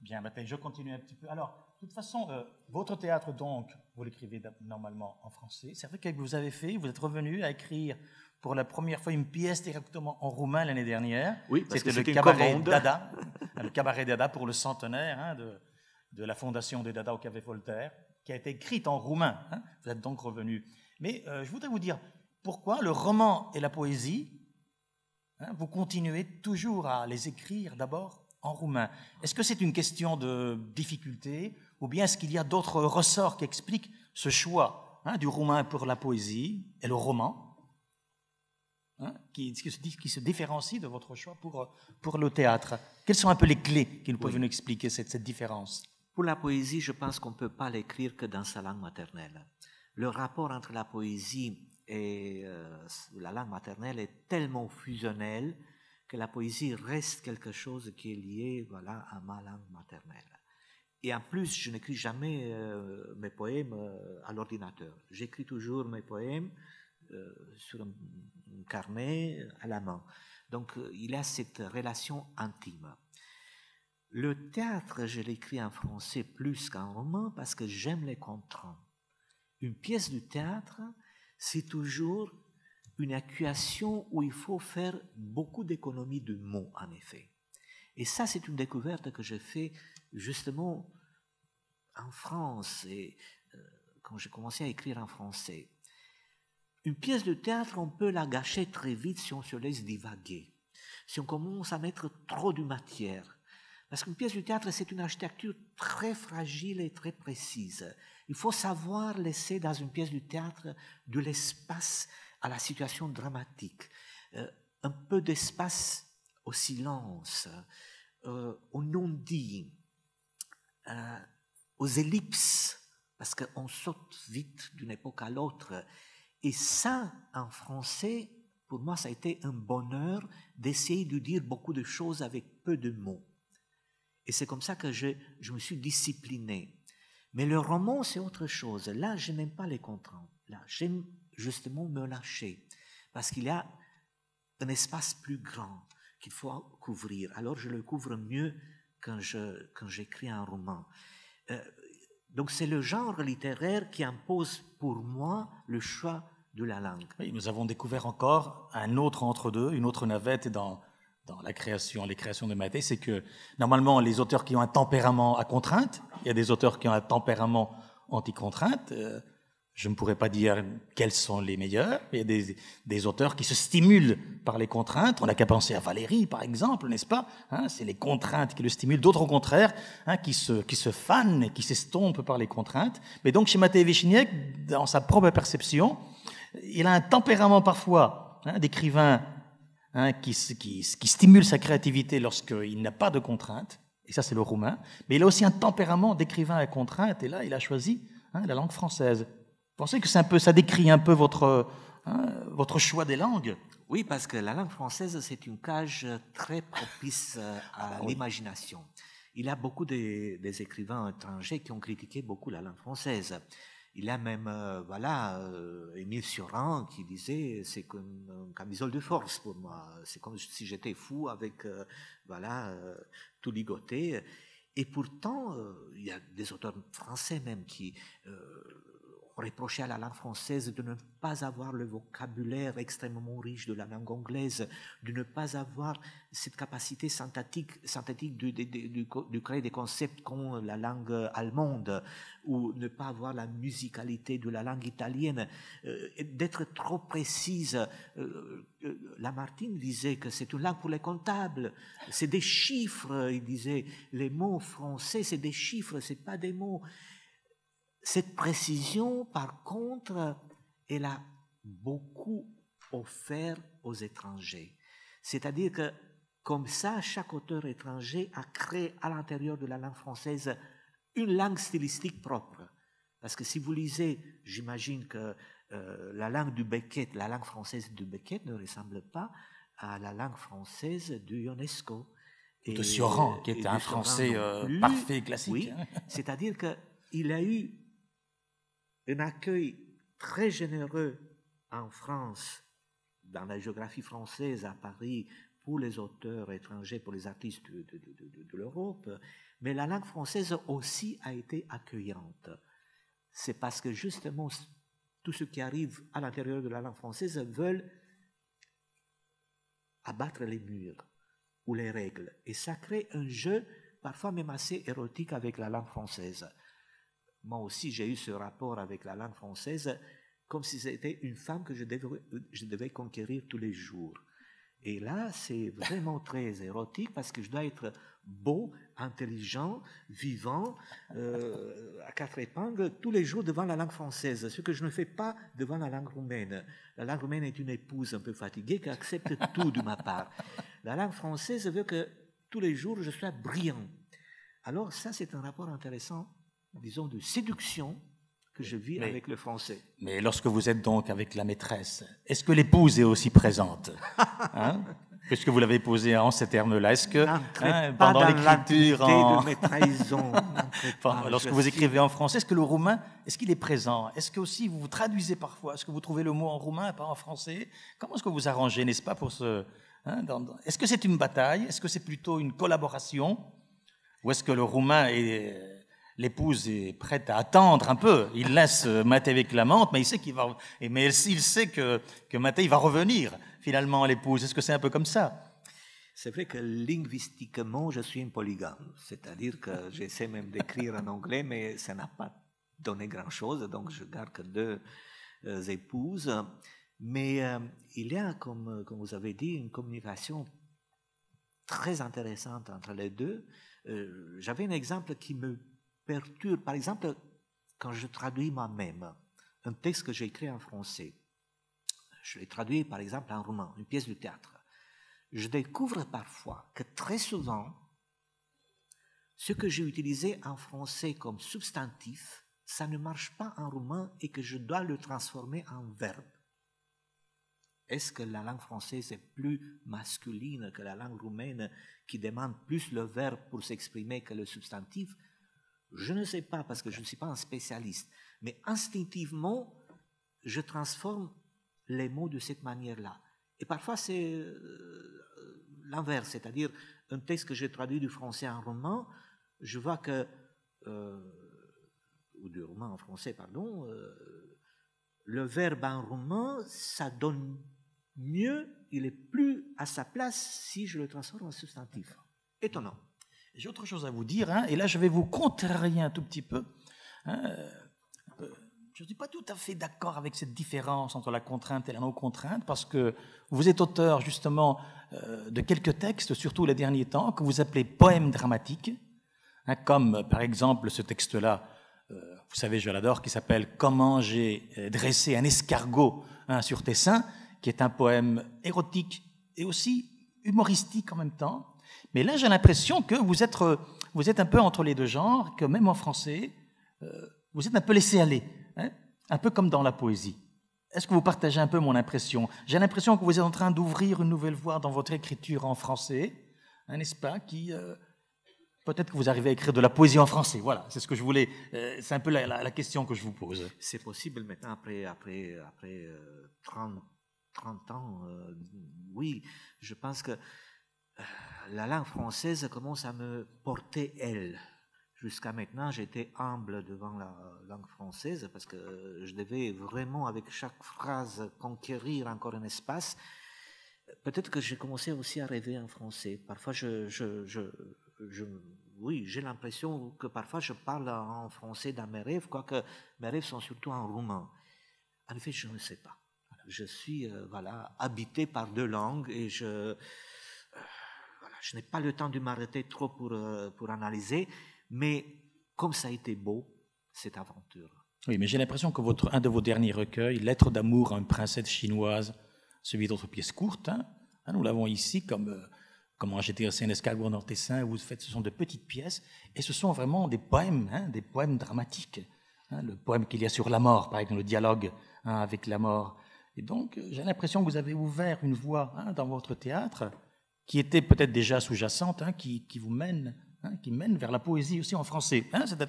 Bien, maintenant, je continue un petit peu. Alors, de toute façon, votre théâtre, donc, vous l'écrivez normalement en français. C'est vrai que vous avez fait, vous êtes revenu à écrire pour la première fois une pièce directement en roumain l'année dernière. Oui, parce que c'était le cabaret Dada, le cabaret Dada pour le centenaire de la fondation des Dada au Café Voltaire, qui a été écrite en roumain. Vous êtes donc revenu. Mais je voudrais vous dire, pourquoi le roman et la poésie, vous continuez toujours à les écrire d'abord en roumain? Est-ce que c'est une question de difficulté, ou bien est-ce qu'il y a d'autres ressorts qui expliquent ce choix du roumain pour la poésie et le roman, qui se différencie de votre choix pour le théâtre? Quelles sont un peu les clés qui nous peuvent nous expliquer cette différence? Pour la poésie, je pense qu'on ne peut pas l'écrire que dans sa langue maternelle. Le rapport entre la poésie et la langue maternelle est tellement fusionnel que la poésie reste quelque chose qui est lié à ma langue maternelle. Et en plus, je n'écris jamais mes poèmes à l'ordinateur. J'écris toujours mes poèmes sur un carnet à la main. Donc, il y a cette relation intime. Le théâtre, je l'écris en français plus qu'en roman parce que j'aime les contraintes. Une pièce de théâtre, c'est toujours une actuation où il faut faire beaucoup d'économies de mots, en effet. Et ça, c'est une découverte que j'ai fait justement en France, et quand j'ai commencé à écrire en français. Une pièce de théâtre, on peut la gâcher très vite si on se laisse divaguer, si on commence à mettre trop de matière. Parce qu'une pièce de théâtre, c'est une architecture très fragile et très précise. Il faut savoir laisser dans une pièce de théâtre de l'espace à la situation dramatique, un peu d'espace au silence, au non-dit, aux ellipses, parce qu'on saute vite d'une époque à l'autre. Et ça, en français, pour moi, ça a été un bonheur d'essayer de dire beaucoup de choses avec peu de mots. Et c'est comme ça que je me suis discipliné. Mais le roman, c'est autre chose. Là, je n'aime pas les contraintes. Là, j'aime justement me lâcher, parce qu'il y a un espace plus grand qu'il faut couvrir. Alors, je le couvre mieux quand j'écris un roman. Donc, c'est le genre littéraire qui impose pour moi le choix de la langue. Oui, nous avons découvert encore un autre entre-deux, une autre navette dans les créations de Mattei, c'est que normalement, les auteurs qui ont un tempérament à contrainte, il y a des auteurs qui ont un tempérament anti-contrainte. Je ne pourrais pas dire quels sont les meilleurs. Il y a des auteurs qui se stimulent par les contraintes. On n'a qu'à penser à Valéry, par exemple, n'est-ce pas? C'est les contraintes qui le stimulent. D'autres, au contraire, qui se fanent et qui s'estompent par les contraintes. Mais donc, chez Mattei Wieczniak, dans sa propre perception, il a un tempérament parfois d'écrivain qui stimule sa créativité lorsqu'il n'a pas de contraintes. Et ça, c'est le roumain. Mais il a aussi un tempérament d'écrivain à contraintes. Et là, il a choisi la langue française. Vous pensez que ça décrit un peu votre choix des langues? Oui, parce que la langue française, c'est une cage très propice à l'imagination. Il y a beaucoup des écrivains étrangers qui ont critiqué beaucoup la langue française. Il y a même, Émile Cioran qui disait « c'est comme une camisole de force pour moi, c'est comme si j'étais fou avec, tout ligoté ». Et pourtant, il y a des auteurs français même qui reproché à la langue française de ne pas avoir le vocabulaire extrêmement riche de la langue anglaise, de ne pas avoir cette capacité synthétique de créer des concepts comme la langue allemande, ou ne pas avoir la musicalité de la langue italienne, d'être trop précise. Lamartine disait que c'est une langue pour les comptables, c'est des chiffres, il disait, les mots français, c'est des chiffres, c'est pas des mots. Cette précision, par contre, elle a beaucoup offert aux étrangers. C'est-à-dire que, comme ça, chaque auteur étranger a créé à l'intérieur de la langue française une langue stylistique propre. Parce que si vous lisez, j'imagine que la langue du Beckett, la langue française du Beckett ne ressemble pas à la langue française de Ionesco. De Cioran, qui était un français parfait, classique. Oui, c'est-à-dire qu'il a eu un accueil très généreux en France, dans la géographie française, à Paris, pour les auteurs étrangers, pour les artistes de l'Europe, mais la langue française aussi a été accueillante. C'est parce que justement, tout ce qui arrive à l'intérieur de la langue française veulent abattre les murs ou les règles. Et ça crée un jeu, parfois même assez érotique, avec la langue française. Moi aussi, j'ai eu ce rapport avec la langue française comme si c'était une femme que je devais conquérir tous les jours. Et là, c'est vraiment très érotique parce que je dois être beau, intelligent, vivant, à quatre épingles, tous les jours devant la langue française, ce que je ne fais pas devant la langue roumaine. La langue roumaine est une épouse un peu fatiguée qui accepte tout de ma part. La langue française veut que tous les jours je sois brillant. Alors ça, c'est un rapport intéressant, disons, de séduction que je vis avec le français. Mais lorsque vous êtes donc avec la maîtresse, est-ce que l'épouse est aussi présente puisque vous l'avez posé en ces termes-là, est-ce que pendant l'écriture, de mes trahisons, lorsque vous écrivez en français, est-ce que le roumain, est-ce qu'il est présent? Est-ce que aussi vous traduisez parfois? Est-ce que vous trouvez le mot en roumain et pas en français? Comment est-ce que vous arrangez, n'est-ce pas, pour ce... est-ce que c'est une bataille? Est-ce que c'est plutôt une collaboration? Ou est-ce que le roumain l'épouse est prête à attendre un peu? Il laisse Mattei avec l'amante, mais il sait il sait que Mattei va revenir finalement à l'épouse. Est-ce que c'est un peu comme ça? C'est vrai que linguistiquement, je suis un polygame. C'est-à-dire que j'essaie même d'écrire en anglais, mais ça n'a pas donné grand-chose, donc je garde que 2 épouses. Mais il y a, comme vous avez dit, une communication très intéressante entre les deux. J'avais un exemple qui me perturbe. Par exemple, quand je traduis moi-même un texte que j'ai écrit en français, je l'ai traduit par exemple en roumain, une pièce de théâtre, je découvre parfois que très souvent, ce que j'ai utilisé en français comme substantif, ça ne marche pas en roumain et que je dois le transformer en verbe. Est-ce que la langue française est plus masculine que la langue roumaine qui demande plus le verbe pour s'exprimer que le substantif? Je ne sais pas parce que je ne suis pas un spécialiste. Mais instinctivement, je transforme les mots de cette manière-là. Et parfois, c'est l'inverse, c'est-à-dire un texte que j'ai traduit du français en roumain, je vois que, ou du roumain en français, pardon, le verbe en roumain, ça donne mieux, il est plus à sa place si je le transforme en substantif. Étonnant. J'ai autre chose à vous dire, hein, et là je vais vous contrarier un tout petit peu. Hein, je ne suis pas tout à fait d'accord avec cette différence entre la contrainte et la non-contrainte, parce que vous êtes auteur justement de quelques textes, surtout les derniers temps, que vous appelez poèmes dramatiques, hein, comme par exemple ce texte-là, vous savez, je l'adore, qui s'appelle « Comment j'ai dressé un escargot sur tes seins », qui est un poème érotique et aussi humoristique en même temps. Mais là, j'ai l'impression que vous êtes un peu entre les deux genres, que même en français, vous êtes un peu laissé aller, hein, un peu comme dans la poésie. Est-ce que vous partagez un peu mon impression? J'ai l'impression que vous êtes en train d'ouvrir une nouvelle voie dans votre écriture en français, hein, n'est-ce pas, qui... peut-être que vous arrivez à écrire de la poésie en français. Voilà, c'est ce que je voulais. C'est un peu la question que je vous pose. C'est possible maintenant, après 30 ans. Oui, je pense que la langue française commence à me porter elle. Jusqu'à maintenant, j'étais humble devant la langue française parce que je devais vraiment, avec chaque phrase, conquérir encore un espace. Peut-être que j'ai commencé aussi à rêver en français. Parfois, oui, j'ai l'impression que parfois je parle en français dans mes rêves, quoique mes rêves sont surtout en roumain. En effet, je ne sais pas. Je suis habité par deux langues et je n'ai pas le temps de m'arrêter trop pour analyser, mais comme ça a été beau, cette aventure. Oui, mais j'ai l'impression que un de vos derniers recueils, Lettres d'amour à une princesse chinoise, celui d'autres pièces courtes, hein, nous l'avons ici comme Comment j'ai dressé un escargot dans tes seins, vous faites, ce sont de petites pièces, et ce sont vraiment des poèmes, hein, des poèmes dramatiques. Hein, le poème qu'il y a sur la mort, par exemple, le dialogue avec la mort. Et donc, j'ai l'impression que vous avez ouvert une voie dans votre théâtre qui était peut-être déjà sous-jacente, qui vous mène, qui mène vers la poésie aussi en français.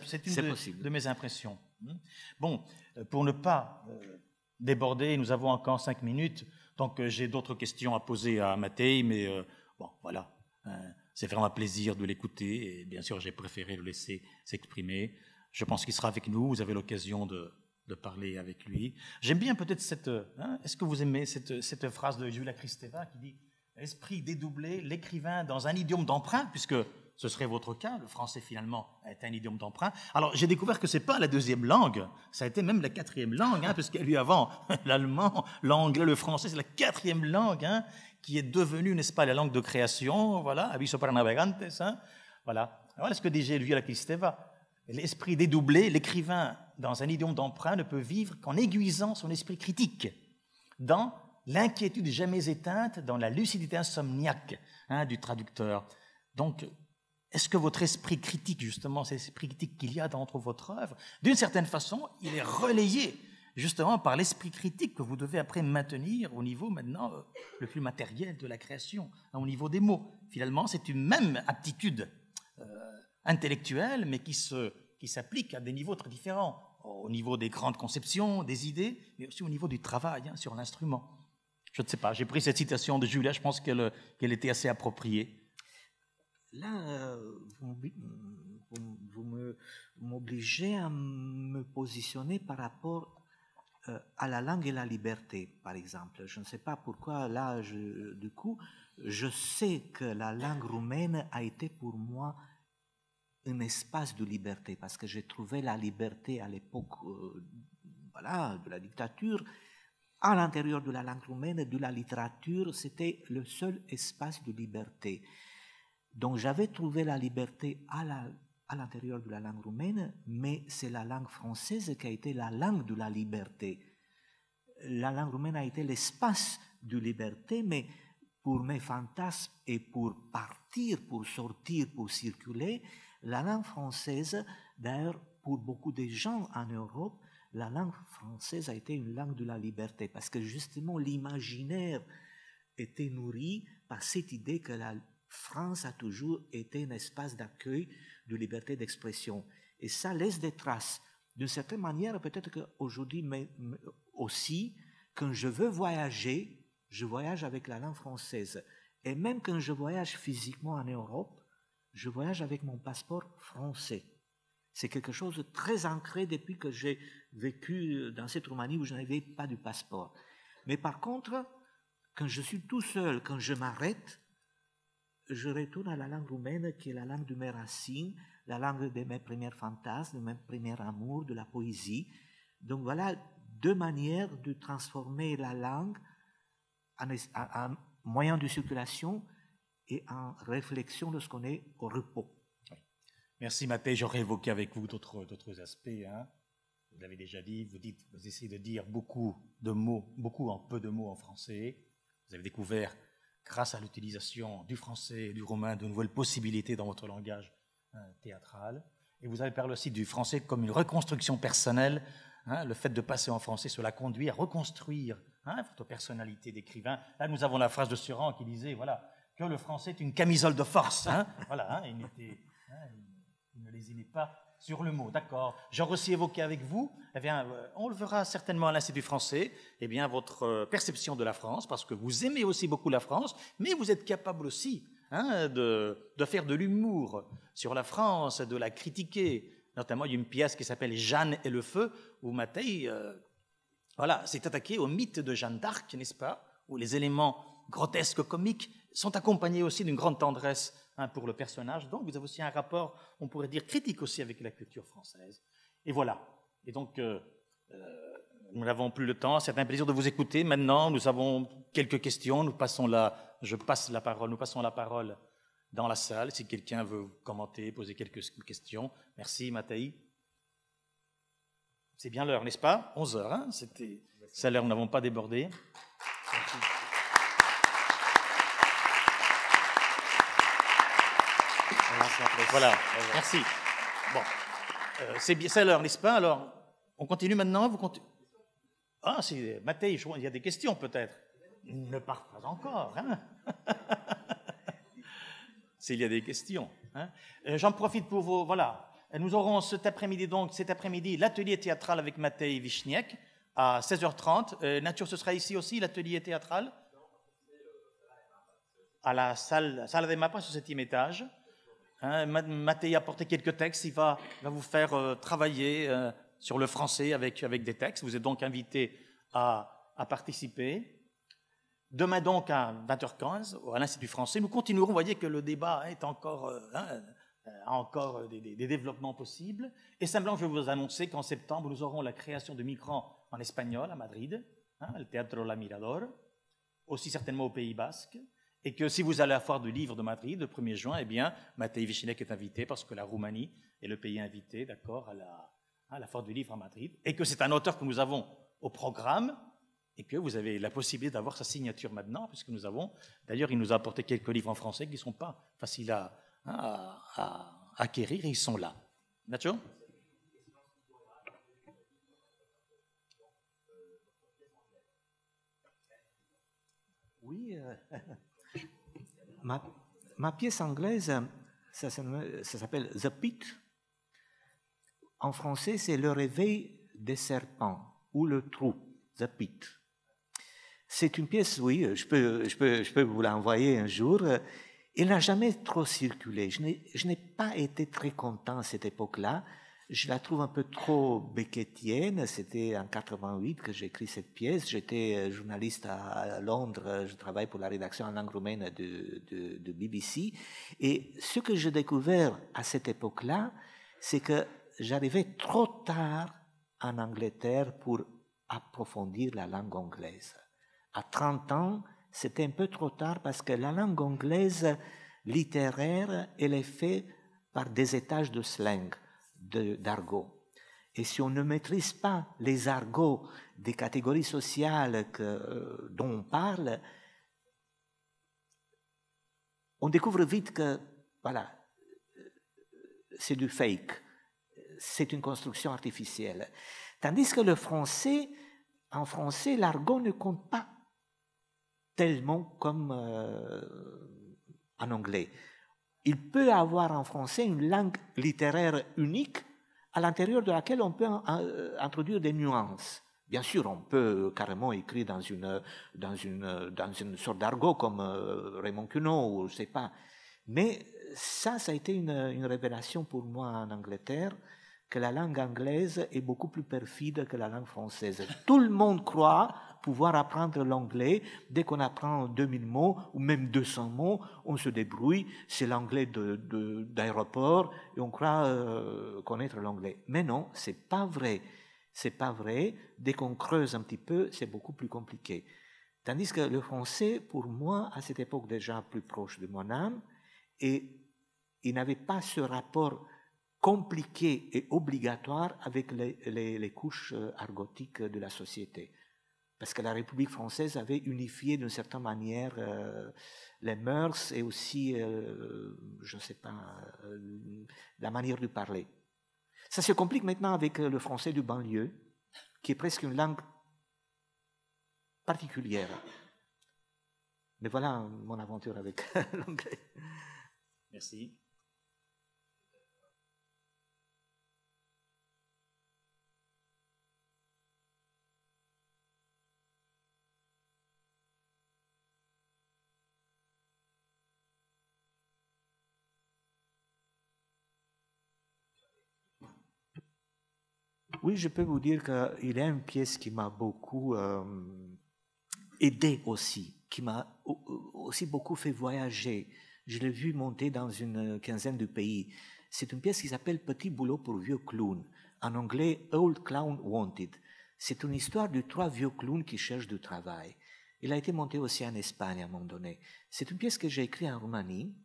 C'est une de mes impressions. Bon, pour ne pas déborder, nous avons encore 5 minutes, donc j'ai d'autres questions à poser à Matej, mais bon, voilà, c'est vraiment un plaisir de l'écouter, et bien sûr, j'ai préféré le laisser s'exprimer. Je pense qu'il sera avec nous, vous avez l'occasion de parler avec lui. J'aime bien peut-être est-ce que vous aimez cette phrase de Julia Kristeva qui dit « Esprit dédoublé, l'écrivain dans un idiome d'emprunt », puisque ce serait votre cas, le français finalement est un idiome d'emprunt. Alors j'ai découvert que ce n'est pas la deuxième langue, ça a été même la 4e langue, puisqu'il y a eu avant l'allemand, l'anglais, le français, c'est la 4e langue qui est devenue, n'est-ce pas, la langue de création, voilà, aviso para navegantes, voilà. Voilà ce que dit Julia Kristeva. L'esprit dédoublé, l'écrivain dans un idiome d'emprunt ne peut vivre qu'en aiguisant son esprit critique, dans l'inquiétude jamais éteinte, dans la lucidité insomniaque du traducteur. Donc, est-ce que votre esprit critique, justement, cet esprit critique qu'il y a dans votre œuvre, d'une certaine façon, il est relayé justement par l'esprit critique que vous devez après maintenir au niveau maintenant le plus matériel de la création, au niveau des mots. Finalement, c'est une même aptitude intellectuelle, mais qui s'applique à des niveaux très différents, au niveau des grandes conceptions, des idées, mais aussi au niveau du travail sur l'instrument. Je ne sais pas, j'ai pris cette citation de Julia, je pense qu'elle était assez appropriée. Là, vous m'obligez à me positionner par rapport à la langue et la liberté, par exemple. Je ne sais pas pourquoi, là, du coup, je sais que la langue roumaine a été pour moi un espace de liberté, parce que j'ai trouvé la liberté à l'époque de la dictature, à l'intérieur de la langue roumaine, de la littérature, c'était le seul espace de liberté. Donc j'avais trouvé la liberté à l'intérieur de la langue roumaine, mais c'est la langue française qui a été la langue de la liberté. La langue roumaine a été l'espace de liberté, mais pour mes fantasmes et pour partir, pour sortir, pour circuler, la langue française, d'ailleurs pour beaucoup de gens en Europe, la langue française a été une langue de la liberté, parce que justement l'imaginaire était nourri par cette idée que la France a toujours été un espace d'accueil de liberté d'expression. Et ça laisse des traces. D'une certaine manière, peut-être qu'aujourd'hui, mais aussi, quand je veux voyager, je voyage avec la langue française. Et même quand je voyage physiquement en Europe, je voyage avec mon passeport français. C'est quelque chose de très ancré depuis que j'ai vécu dans cette Roumanie où je n'avais pas de passeport. Mais par contre, quand je suis tout seul, quand je m'arrête, je retourne à la langue roumaine qui est la langue de mes racines, la langue de mes premiers fantasmes, de mes premiers amours, de la poésie. Donc voilà deux manières de transformer la langue en moyen de circulation et en réflexion lorsqu'on est au repos. Merci Mattei, j'aurais évoqué avec vous d'autres aspects. Hein. Vous l'avez déjà dit, vous essayez de dire beaucoup en peu de mots en français. Vous avez découvert, grâce à l'utilisation du français et du roumain, de nouvelles possibilités dans votre langage théâtral. Et vous avez parlé aussi du français comme une reconstruction personnelle. Hein, le fait de passer en français, cela conduit à reconstruire votre personnalité d'écrivain. Là, nous avons la phrase de Suran qui disait voilà, que le français est une camisole de force. Hein, voilà, il ne lésinait pas sur le mot. D'accord. J'aurais aussi évoqué avec vous, eh bien, on le verra certainement à l'Institut français, eh bien, votre perception de la France, parce que vous aimez aussi beaucoup la France, mais vous êtes capable aussi de faire de l'humour sur la France, de la critiquer. Notamment, il y a une pièce qui s'appelle Jeanne et le feu, où Mattei s'est attaqué au mythe de Jeanne d'Arc, n'est-ce pas, où les éléments grotesques, comiques, sont accompagnés aussi d'une grande tendresse pour le personnage. Donc, vous avez aussi un rapport, on pourrait dire, critique aussi avec la culture française. Et voilà. Et donc, nous n'avons plus le temps. C'est un plaisir de vous écouter. Maintenant, nous avons quelques questions. Nous passons la parole dans la salle. Si quelqu'un veut commenter, poser quelques questions. Merci, Mattei. C'est bien l'heure, n'est-ce pas? 11 heures, hein? C'est l'heure, nous n'avons pas débordé. Merci. Voilà, merci. Bon, c'est l'heure, n'est-ce pas? Alors, on continue maintenant, vous continuez. Ah, c'est Mattei, il y a des questions peut-être. Ne part pas encore, hein? S'il y a des questions. Hein? J'en profite pour vous, voilà. Nous aurons cet après-midi, l'atelier théâtral avec Mattei Wiśniek à 16h30. Nature, ce sera ici aussi, l'atelier théâtral? À la salle des Mapas, sur le 7e étage. Hein, Mattei a apporté quelques textes, il va vous faire travailler sur le français avec des textes. Vous êtes donc invité à participer. Demain donc à 20h15 à l'Institut français, nous continuerons. Vous voyez que le débat est encore, a encore des développements possibles. Et simplement, je vais vous annoncer qu'en septembre, nous aurons la création de Micran en espagnol à Madrid, le Teatro La Mirador, aussi certainement au Pays Basque. Et que si vous allez à la foire du livre de Madrid le 1er juin, eh bien, Mattei Wiśniek est invité parce que la Roumanie est le pays invité, d'accord, à la foire du livre à Madrid. Et que c'est un auteur que nous avons au programme et que vous avez la possibilité d'avoir sa signature maintenant, puisque nous avons, d'ailleurs, il nous a apporté quelques livres en français qui ne sont pas faciles à acquérir et ils sont là. Nacho ? Oui. Ma pièce anglaise, ça s'appelle The Pit. En français, c'est Le réveil des serpents ou Le trou, The Pit. C'est une pièce, oui, je peux vous l'envoyer un jour. Elle n'a jamais trop circulé. Je n'ai pas été très content à cette époque-là. Je la trouve un peu trop beckettienne. C'était en 88 que j'ai écrit cette pièce. J'étais journaliste à Londres. Je travaille pour la rédaction en langue roumaine de BBC. Et ce que j'ai découvert à cette époque-là, c'est que j'arrivais trop tard en Angleterre pour approfondir la langue anglaise. À 30 ans, c'était un peu trop tard parce que la langue anglaise littéraire, elle est faite par des étages de slang, d'argot. Et si on ne maîtrise pas les argots des catégories sociales dont on parle, on découvre vite que, voilà, c'est du fake, c'est une construction artificielle. Tandis que en français, l'argot ne compte pas tellement comme en anglais. Il peut avoir en français une langue littéraire unique à l'intérieur de laquelle on peut introduire des nuances. Bien sûr, on peut carrément écrire dans une sorte d'argot comme Raymond Queneau, ou je ne sais pas. Mais ça a été une révélation pour moi en Angleterre, que la langue anglaise est beaucoup plus perfide que la langue française. Tout le monde croit pouvoir apprendre l'anglais. Dès qu'on apprend 2000 mots ou même 200 mots, on se débrouille. C'est l'anglais d'aéroport et on croit connaître l'anglais. Mais non, c'est pas vrai. C'est pas vrai. Dès qu'on creuse un petit peu, c'est beaucoup plus compliqué. Tandis que le français, pour moi, à cette époque déjà plus proche de mon âme, et il n'avait pas ce rapport compliqué et obligatoire avec les couches argotiques de la société. Parce que la République française avait unifié d'une certaine manière les mœurs et aussi, je ne sais pas, la manière de parler. Ça se complique maintenant avec le français du banlieue, qui est presque une langue particulière. Mais voilà mon aventure avec l'anglais. Merci. Oui, je peux vous dire qu'il y a une pièce qui m'a beaucoup aidé aussi, qui m'a aussi beaucoup fait voyager. Je l'ai vu monter dans une quinzaine de pays. C'est une pièce qui s'appelle Petit boulot pour vieux clown, en anglais Old Clown Wanted. C'est une histoire de 3 vieux clowns qui cherchent du travail. Il a été monté aussi en Espagne à un moment donné. C'est une pièce que j'ai écrite en Roumanie,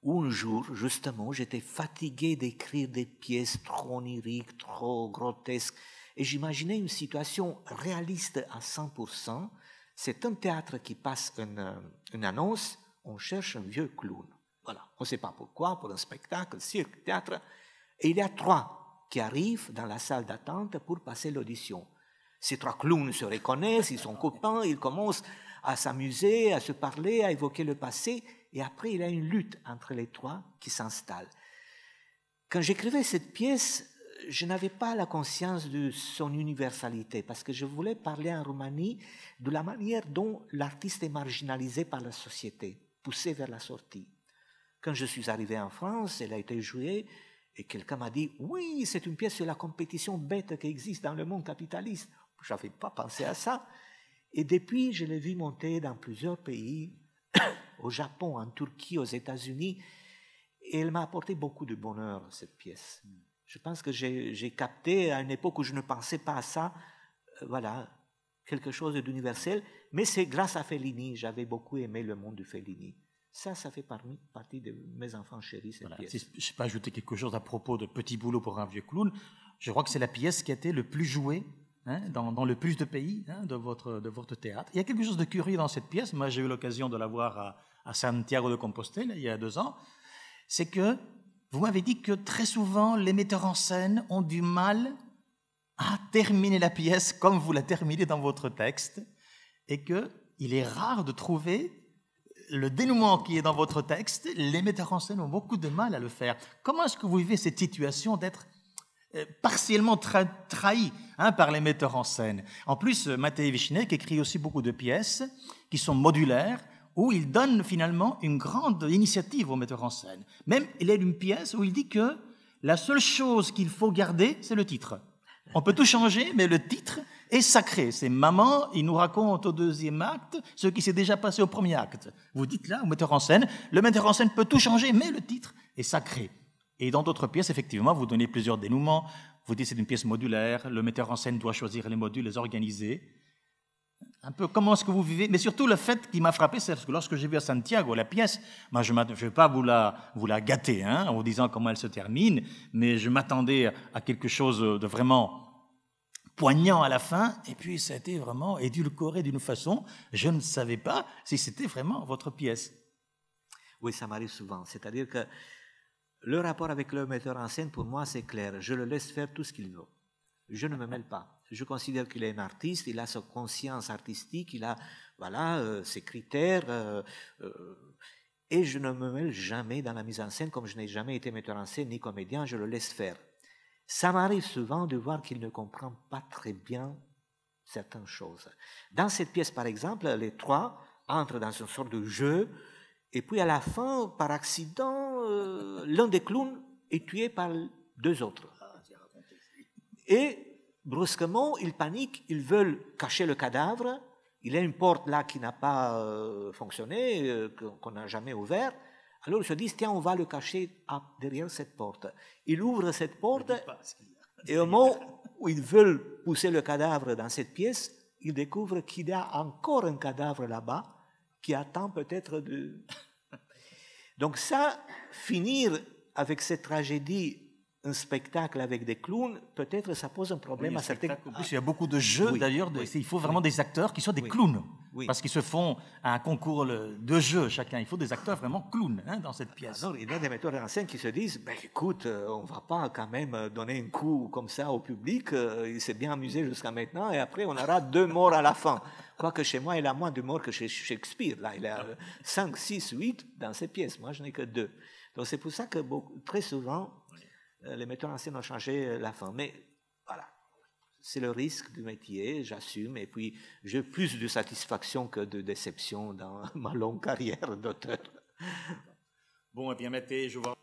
où un jour, justement, j'étais fatigué d'écrire des pièces trop oniriques, trop grotesques, et j'imaginais une situation réaliste à 100%. C'est un théâtre qui passe une annonce, on cherche un vieux clown. Voilà, on ne sait pas pourquoi, pour un spectacle, cirque, théâtre. Et il y a 3 qui arrivent dans la salle d'attente pour passer l'audition. Ces 3 clowns se reconnaissent, ils sont copains, ils commencent à s'amuser, à se parler, à évoquer le passé, et après il y a une lutte entre les 3 qui s'installe. Quand j'écrivais cette pièce, je n'avais pas la conscience de son universalité, parce que je voulais parler en Roumanie de la manière dont l'artiste est marginalisé par la société, poussé vers la sortie. Quand je suis arrivé en France, elle a été jouée, et quelqu'un m'a dit « Oui, c'est une pièce sur la compétition bête qui existe dans le monde capitaliste. » Je n'avais pas pensé à ça. Et depuis, je l'ai vu monter dans plusieurs pays, au Japon, en Turquie, aux États-Unis, et elle m'a apporté beaucoup de bonheur, cette pièce. Je pense que j'ai capté, à une époque où je ne pensais pas à ça, voilà, quelque chose d'universel, mais c'est grâce à Fellini, j'avais beaucoup aimé le monde de Fellini. Ça fait partie de mes enfants chéris, cette pièce. Si je peux ajouter quelque chose à propos de Petit boulot pour un vieux clown, je crois que c'est la pièce qui a été le plus jouée dans le plus de pays de votre théâtre. Il y a quelque chose de curieux dans cette pièce. Moi, j'ai eu l'occasion de la voir à Santiago de Compostela il y a 2 ans. C'est que vous m'avez dit que très souvent, les metteurs en scène ont du mal à terminer la pièce comme vous la terminez dans votre texte, et qu'il est rare de trouver le dénouement qui est dans votre texte. Les metteurs en scène ont beaucoup de mal à le faire. Comment est-ce que vous vivez cette situation d'être partiellement trahi par les metteurs en scène? En plus, Matej Višněk écrit aussi beaucoup de pièces qui sont modulaires, où il donne finalement une grande initiative aux metteurs en scène. Même, il y a une pièce où il dit que la seule chose qu'il faut garder, c'est le titre. On peut tout changer, mais le titre est sacré. C'est maman, il nous raconte au 2e acte ce qui s'est déjà passé au 1er acte. Vous dites là au metteur en scène, le metteur en scène peut tout changer, mais le titre est sacré. Et dans d'autres pièces, effectivement, vous donnez plusieurs dénouements. Vous dites que c'est une pièce modulaire, le metteur en scène doit choisir les modules, les organiser. Un peu comment est-ce que vous vivez, mais surtout le fait qui m'a frappé, c'est que lorsque j'ai vu à Santiago la pièce, moi je ne vais pas vous la gâter en vous disant comment elle se termine, mais je m'attendais à quelque chose de vraiment poignant à la fin, et puis ça a été vraiment édulcoré d'une façon, je ne savais pas si c'était vraiment votre pièce. Oui, ça m'arrive souvent, c'est-à-dire que le rapport avec le metteur en scène, pour moi, c'est clair, je le laisse faire tout ce qu'il veut. Je ne me mêle pas. Je considère qu'il est un artiste, il a sa conscience artistique, il a ses critères, et je ne me mêle jamais dans la mise en scène, comme je n'ai jamais été metteur en scène ni comédien, je le laisse faire. Ça m'arrive souvent de voir qu'il ne comprend pas très bien certaines choses. Dans cette pièce, par exemple, les trois entrent dans une sorte de jeu, et puis à la fin, par accident, l'un des clowns est tué par deux autres. Et brusquement, ils paniquent, ils veulent cacher le cadavre. Il y a une porte là qui n'a pas fonctionné, qu'on n'a jamais ouverte. Alors ils se disent, tiens, on va le cacher derrière cette porte. Ils ouvrent cette porte et au moment où ils veulent pousser le cadavre dans cette pièce, ils découvrent qu'il y a encore un cadavre là-bas qui attend peut-être de... Donc ça, finir avec cette tragédie, un spectacle avec des clowns, peut-être ça pose un problème à certains... En plus, il y a beaucoup de jeux, d'ailleurs, il faut vraiment des acteurs qui soient des clowns, parce qu'ils se font un concours de jeu chacun. Il faut des acteurs vraiment clowns dans cette pièce. Alors, il y a des metteurs en scène qui se disent, écoute, on ne va pas quand même donner un coup comme ça au public, il s'est bien amusé jusqu'à maintenant, et après on aura 2 morts à la fin. Quoique chez moi, il a moins de morts que chez Shakespeare. Là, il a 5, 6, 8 dans ces pièces. Moi, je n'ai que 2. Donc c'est pour ça que très souvent, les metteurs en scène ont changé la fin. Mais voilà, c'est le risque du métier, j'assume. Et puis, j'ai plus de satisfaction que de déception dans ma longue carrière d'auteur. Bon, eh bien, mettez, je vois...